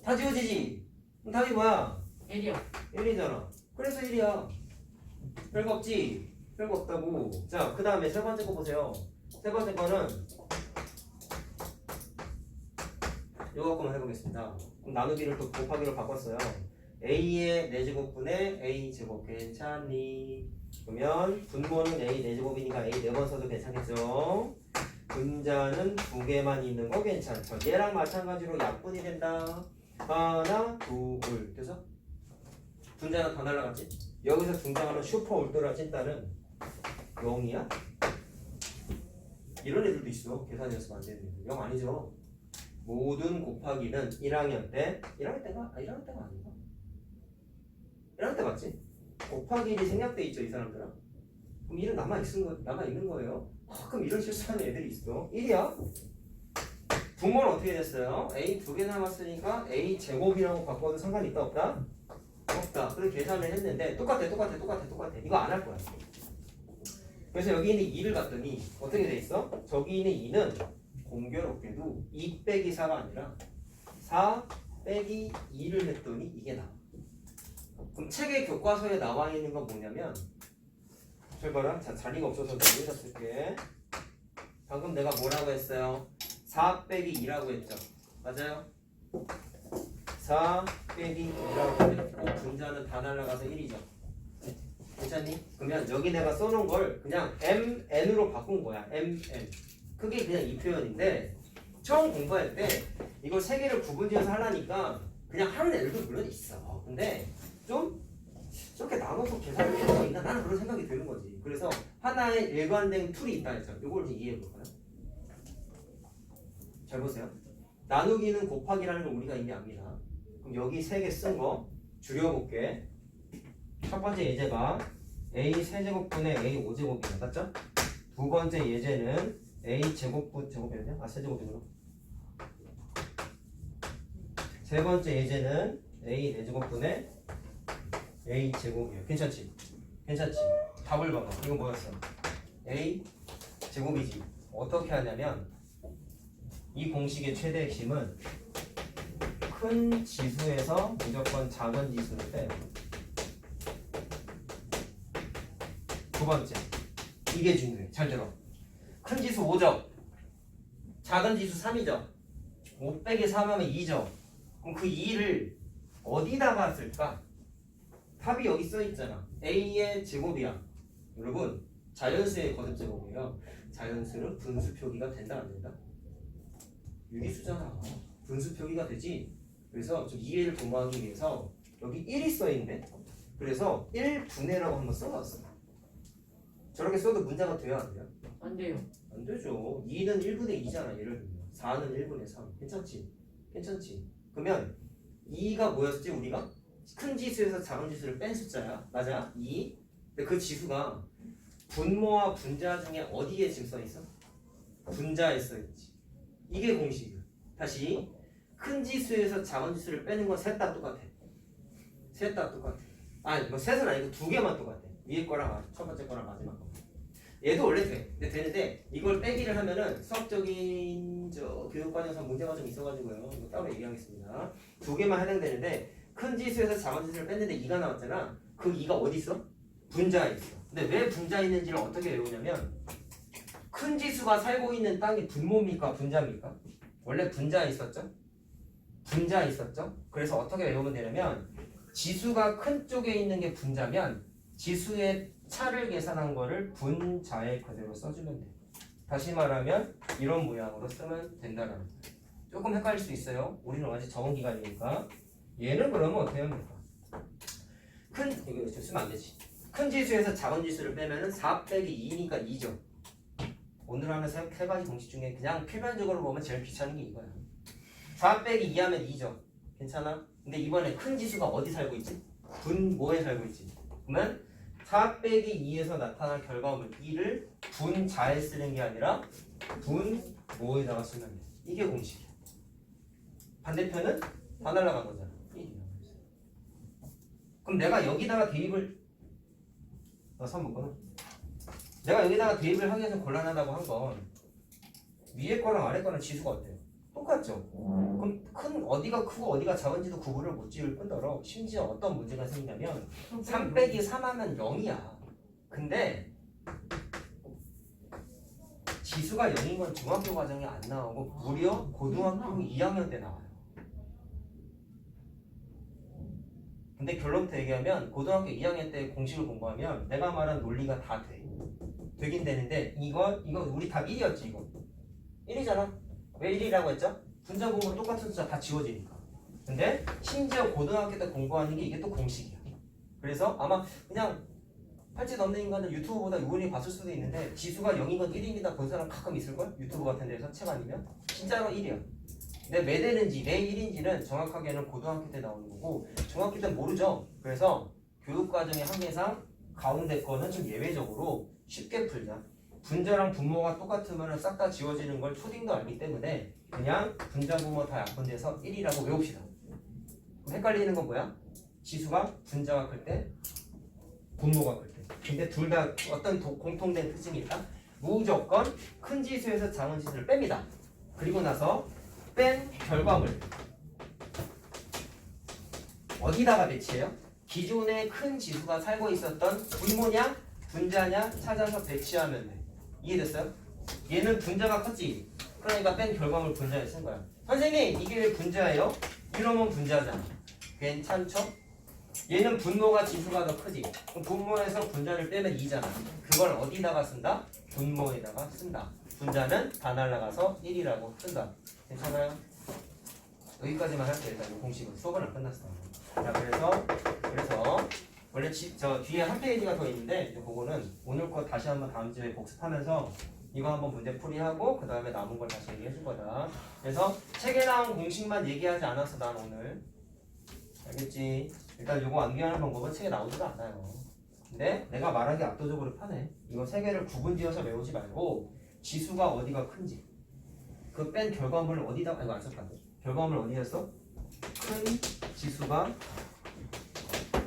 다 지워지지? 그럼 답이 뭐야? 1이요. 1이잖아. 그래서 1이야. 별거 없지? 별거 없다고. 자, 그 다음에 세 번째 거 보세요. 세 번째 거는 이거 갖고만 해보겠습니다. 그럼 나누기를 또 곱하기로 바꿨어요. A의 4제곱분의 A제곱 괜찮니? 그러면 분모는 A 4제곱이니까 A 4번 써도 괜찮겠죠? 분자는 2개만 있는 거 괜찮죠? 얘랑 마찬가지로 약분이 된다. 하나, 둘. 그래서 분자는 더 날라갔지? 여기서 등장하는 슈퍼 울트라 찐따는 0이야? 이런 애들도 있어. 계산 연습 안 되는 애들. 0 아니죠? 모든 곱하기는 1학년 때 1학년 때가 아닌가? 1학년 때 맞지? 곱하기 1이 생략돼 있죠, 이 사람들은. 그럼 1은 남아있는 거예요. 가끔 이런 실수하는 애들이 있어. 1이야? 분모는 어떻게 됐어요? A 2개 남았으니까 A 제곱이라고 바꿔도 상관이 있다 없다? 없다. 그래서 계산을 했는데 똑같아. 이거 안 할 거야. 그래서 여기 있는 2를 갔더니 어떻게 돼 있어? 저기 있는 2는 공교롭게도 2 빼기 4가 아니라 4 빼기 2를 했더니 이게 나와. 그럼 책의 교과서에 나와 있는 건 뭐냐면 잘 봐라. 자, 자리가 없어서 여기다 쓸게. 방금 내가 뭐라고 했어요? 4 빼기 2라고 했죠. 맞아요? 4 빼기 2라고 했고 분자는 다 날라가서 1이죠. 괜찮니? 그러면 여기 내가 써놓은 걸 그냥 MN으로 바꾼 거야. MN. 그게 그냥 이 표현인데 처음 공부할 때 이걸 세 개를 구분지어서 하려니까 그냥 하는 애들도 물론 있어. 근데 좀 저렇게 나눠서 계산을 해야 되나? 나는 그런 생각이 드는 거지. 그래서 하나의 일관된 툴이 있다 했죠. 이걸 좀 이해해 볼까요? 잘 보세요. 나누기는 곱하기라는 걸 우리가 이미 압니다. 그럼 여기 세 개 쓴 거 줄여볼게. 첫 번째 예제가 a 세제곱분의 a 5제곱이에요. 맞죠? 두 번째 예제는 a 제곱이었냐? 세제곱이구나. 세 번째 예제는 a 4제곱분의 a 제곱이에요. 괜찮지? 괜찮지? 답을 봐봐. 이거 뭐였어? a 제곱이지. 어떻게 하냐면 이 공식의 최대 핵심은 큰 지수에서 무조건 작은 지수를 빼요. 두 번째, 이게 중요해. 잘 들어. 큰 지수 5죠. 작은 지수 3이죠. 5 빼기 3 하면 2죠. 그럼 그 2를 어디다가 쓸까? 답이 여기 써있잖아. a의 제곱이야. 여러분, 자연수의 거듭제곱이에요. 자연수는 분수 표기가 된다 안 된다? 유기수잖아. 분수 표기가 되지. 그래서 좀 이해를 도모하기 위해서 여기 1이 써있네. 그래서 1분해라고 한번 써놨어. 저렇게 써도 문제가 돼요 안 돼요? 안 돼요. 안 되죠. 2는 1분의 2잖아. 예를 들면 4는 1분의 3. 괜찮지? 괜찮지? 그러면 2가 뭐였지 우리가? 큰 지수에서 작은 지수를 뺀 숫자야. 맞아? 2. 근데 그 지수가 분모와 분자 중에 어디에 지금 써있어? 분자에 써있지. 이게 공식이야. 다시 큰 지수에서 작은 지수를 빼는 건 셋 다 똑같아. 셋 다 똑같아. 아니 뭐 셋은 아니고 두 개만 똑같아. 위에 거랑 첫 번째 거랑 마지막 거. 얘도 원래 돼. 근데 되는데 이걸 빼기를 하면은 수학적인 교육과정에서 문제가 좀 있어가지고요. 이거 따로 얘기하겠습니다. 두 개만 해당되는데 큰 지수에서 작은 지수를 뺐는데 2가 나왔잖아. 그 2가 어디 있어? 분자에 있어. 근데 왜 분자에 있는지를 어떻게 외우냐면 큰 지수가 살고 있는 땅이 분모입니까? 분자입니까? 원래 분자에 있었죠? 분자에 있었죠? 그래서 어떻게 외우면 되냐면 지수가 큰 쪽에 있는 게 분자면 지수의 차를 계산한 거를 분자에 그대로 써주면 돼. 다시 말하면 이런 모양으로 쓰면 된다는 거예요. 조금 헷갈릴 수 있어요. 우리는 아직 적응 기간이니까. 얘는 그러면 어떻게 하면 될까? 이거 쓰면 안 되지. 큰 지수에서 작은 지수를 빼면은 4 빼기 2니까 2죠. 오늘 하는 세 가지 공식 중에 그냥 필변적으로 보면 제일 귀찮은 게 이거야. 4 빼기 2 하면 2죠. 괜찮아? 근데 이번에 큰 지수가 어디 살고 있지? 분모에 살고 있지. 그러면 4 빼기 2에서 나타난 결과물 2를 분자에 쓰는 게 아니라 분모에다가 쓰면 돼. 이게 공식이야. 반대편은 다 날라간 거잖아. 1이야. 그럼 내가 여기다가 대입을 3번거는 내가 여기다가 대입을 하기 위해서 곤란하다고 한 건 위에 거랑 아래 거랑 지수가 어때요? 똑같죠? 그럼 큰 어디가 크고 어디가 작은지도 구분을 못 지을 뿐더러 심지어 어떤 문제가 생기냐면 3 빼기 3 하면 0이야. 근데 지수가 0인 건 중학교 과정에 안 나오고 무려 고등학교 2학년 때 나와요. 근데 결론부터 얘기하면 고등학교 2학년 때 공식을 공부하면 내가 말한 논리가 다 돼. 되긴 되는데 이거 우리 답 1이었지 이거. 1이잖아. 왜 1이라고 했죠? 분자 분모 똑같은 숫자 다 지워지니까. 근데 심지어 고등학교 때 공부하는 게 이게 또 공식이야. 그래서 아마 그냥 팔찌 넘는 인간은 유튜브보다 우연히 봤을 수도 있는데 지수가 0인 건 1입니다 본 사람 가끔 있을걸? 유튜브 같은 데서 책 아니면? 진짜로 1이야. 근데 왜 되는지 왜 1인지는 정확하게는 고등학교 때 나오는 거고 중학교 때는 모르죠. 그래서 교육과정의 한계상 가운데 거는 좀 예외적으로 쉽게 풀자. 분자랑 분모가 똑같으면 싹 다 지워지는 걸 초딩도 알기 때문에 그냥 분자 분모 다 약분돼서 1이라고 외웁시다. 그럼 헷갈리는 건 뭐야? 지수가 분자가 클 때 분모가 클 때. 근데 둘 다 어떤 공통된 특징이 있다. 무조건 큰 지수에서 작은 지수를 뺍니다. 그리고 나서 뺀 결과물 어디다가 배치해요? 기존에 큰 지수가 살고 있었던 분모냐 분자냐 찾아서 배치하면 돼. 이해됐어요? 얘는 분자가 컸지. 그러니까 뺀 결과물 분자에 쓴 거야. 선생님 이게 왜 분자예요? 이러면 분자잖아. 괜찮죠? 얘는 분모가 지수가 더 크지. 그럼 분모에서 분자를 빼면 2잖아. 그걸 어디다가 쓴다? 분모에다가 쓴다. 분자는 다 날라가서 1이라고 쓴다. 괜찮아요? 여기까지만 할게요. 일단 이 공식은 수업은 안 끝났어. 자, 그래서 원래 저 뒤에 한 페이지가 더 있는데 이제 그거는 오늘 거 다시 한번 다음 주에 복습하면서 이거 한번 문제 풀이하고 그 다음에 남은 걸 다시 얘기해 줄 거다. 그래서 책에 나온 공식만 얘기하지 않았어 난 오늘. 알겠지? 일단 요거 암기하는 방법은 책에 나오지도 않아요. 근데 내가 말하기 압도적으로 편해. 이거 세 개를 구분지어서 외우지 말고 지수가 어디가 큰지 그 뺀 결과물을 어디다가 이거 안 썼거든. 결과물을 어디에 써? 큰 지수가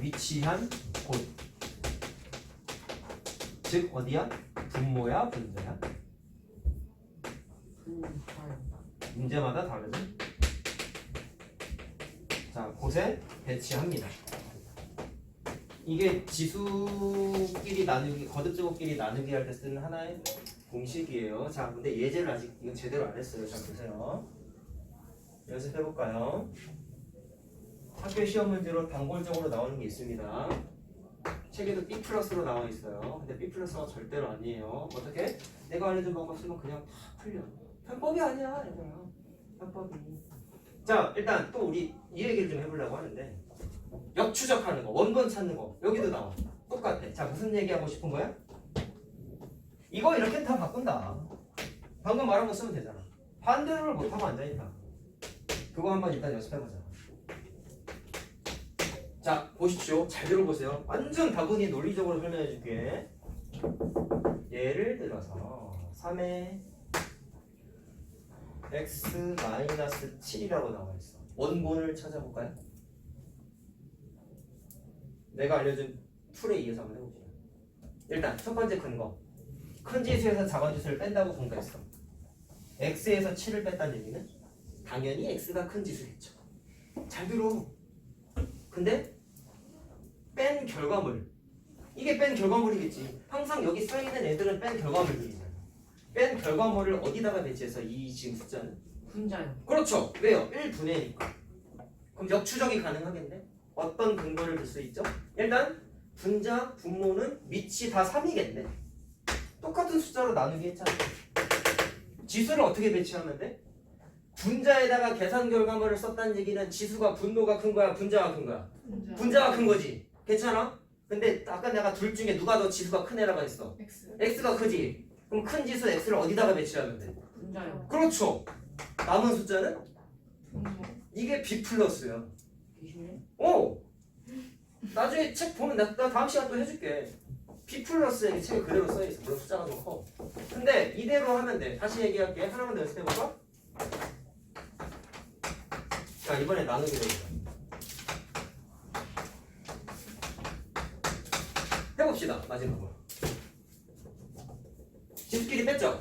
위치한 곳. 즉 어디야? 분모야 분자야? 문제마다 다르지? 자, 곳에 배치합니다. 이게 지수끼리 나누기, 거듭제곱끼리 나누기 할 때 쓰는 하나의 공식이에요. 자, 근데 예제를 아직 이건 제대로 안 했어요. 잘 보세요. 연습해볼까요? 학교 시험 문제로 단골적으로 나오는 게 있습니다. 책에도 B 플러스로 나와 있어요. 근데 B 플러스가 절대로 아니에요. 어떻게? 내가 알려준 방법 쓰면 그냥 다 풀려. 편법이 아니야, 얘들아. 편법이. 자, 일단 또 우리 이 얘기를 좀 해보려고 하는데 역추적하는 거, 원본 찾는 거 여기도 나와. 똑같아. 자, 무슨 얘기하고 싶은 거야? 이거 이렇게 다 바꾼다. 방금 말한 거 쓰면 되잖아. 반대로를 못하고 앉아있다. 그거 한번 일단 연습해보자. 자, 보십시오. 잘 들어보세요. 완전 다분히 논리적으로 설명해줄게. 예를 들어서 3의 x-7이라고 나와있어. 원본을 찾아볼까요? 내가 알려준 툴에 의해서 한번 해봅시다. 일단 첫 번째 큰 거. 큰 지수에서 작은 지수를 뺀다고 공부했어. x에서 7을 뺐다는 얘기는 당연히 x가 큰 지수겠죠. 잘 들어. 근데 뺀 결과물, 이게 뺀 결과물이겠지. 항상 여기 써있는 애들은 뺀 결과물들이잖아. 뺀 결과물을 어디다가 배치해서 이 지금 숫자는? 분자요. 그렇죠. 왜요? 1분의니까. 그럼 역추적이 가능하겠네? 어떤 근거를 들 수 있죠? 일단 분자, 분모는 밑이 다 3이겠네. 똑같은 숫자로 나누기 했잖아. 지수를 어떻게 배치하면 돼? 분자에다가 계산 결과물을 썼다는 얘기는 지수가 분모가 큰 거야, 분자가 큰 거야? 분자가 큰 거지. 괜찮아? 근데 아까 내가 둘 중에 누가 더 지수가 큰 애라고 했어? X. x가 크지. 그럼 큰 지수 x를 어디다가 배치하면 돼? 분자요. 그렇죠. 남은 숫자는 분모. 이게 b 플러스야. 계시네. 오! 나중에 책 보면 나 다음 시간 또 해줄게. b 플러스에 책에 그대로 써있어. 물론 숫자가 좀 커. 근데 이대로 하면 돼. 다시 얘기할게. 하나만 더 연습해볼까? 자, 이번에 나누기로 해보자. 해봅시다. 마지막으로. 지수끼리 뺐죠?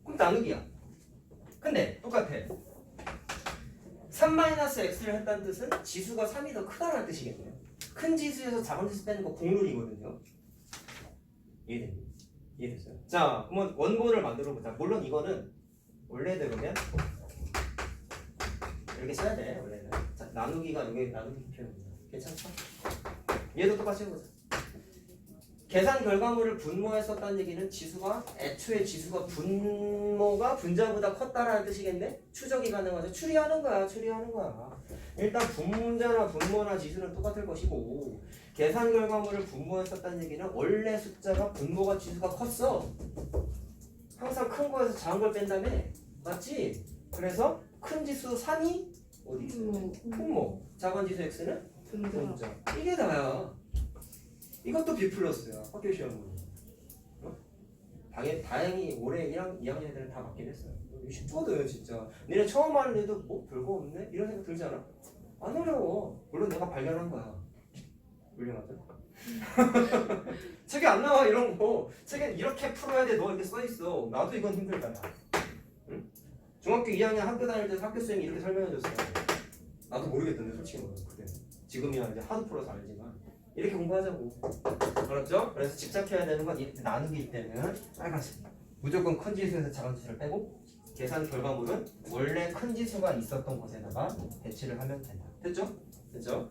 그럼 나누기야. 근데 똑같아. 3-x를 했다는 뜻은 지수가 3이 더 크다는 뜻이겠네요. 큰 지수에서 작은 지수 빼는 거 공룰이거든요. 이해됐니? 이해됐어요? 자, 그러면 원본을 만들어 보자. 물론 이거는 원래대로면 이렇게 써야 돼. 원래는. 자, 나누기가 여기 나누기 표현입니다. 괜찮죠? 얘도 똑같이 해보자. 계산 결과물을 분모에 썼다는 얘기는 지수가 애초에 지수가 분모가 분자보다 컸다라는 뜻이겠네? 추적이 가능하죠. 추리하는 거야. 일단 분자나 분모나 지수는 똑같을 것이고 계산 결과물을 분모에 썼다는 얘기는 원래 숫자가 분모가 지수가 컸어. 항상 큰 거에서 작은 걸 뺀다며. 맞지? 그래서 큰 지수 3이 어디 있어? 분모. 작은 지수 x는 분자. 이게 다야. 이것도 B 플러스야. 학교 시험은. 어? 다행히 올해 2학년 애들은 다 맞긴 했어요. 이거 쉽거든 진짜. 니네 처음 하는 애도 뭐 별거 없네? 이런 생각 들지 않아? 안 어려워. 물론 내가 발견한 거야. 훌륭하죠? 책에 안 나와 이런 거. 책엔 이렇게 풀어야 돼. 너 이렇게 써있어. 나도 이건 힘들다. 응? 중학교 2학년 학교 다닐 때 학교 쌤이 이렇게 설명해줬어요. 나도 모르겠던데 솔직히 말하면 그때. 지금이야 이제 하도 풀어서 알지만. 이렇게 공부하자고. 그렇죠? 그래서 집착해야 되는 건 나누기 때는 빨간색. 무조건 큰 지수에서 작은 지수를 빼고 계산 결과물은 원래 큰 지수가 있었던 곳에다가 배치를 하면 된다. 됐죠? 됐죠?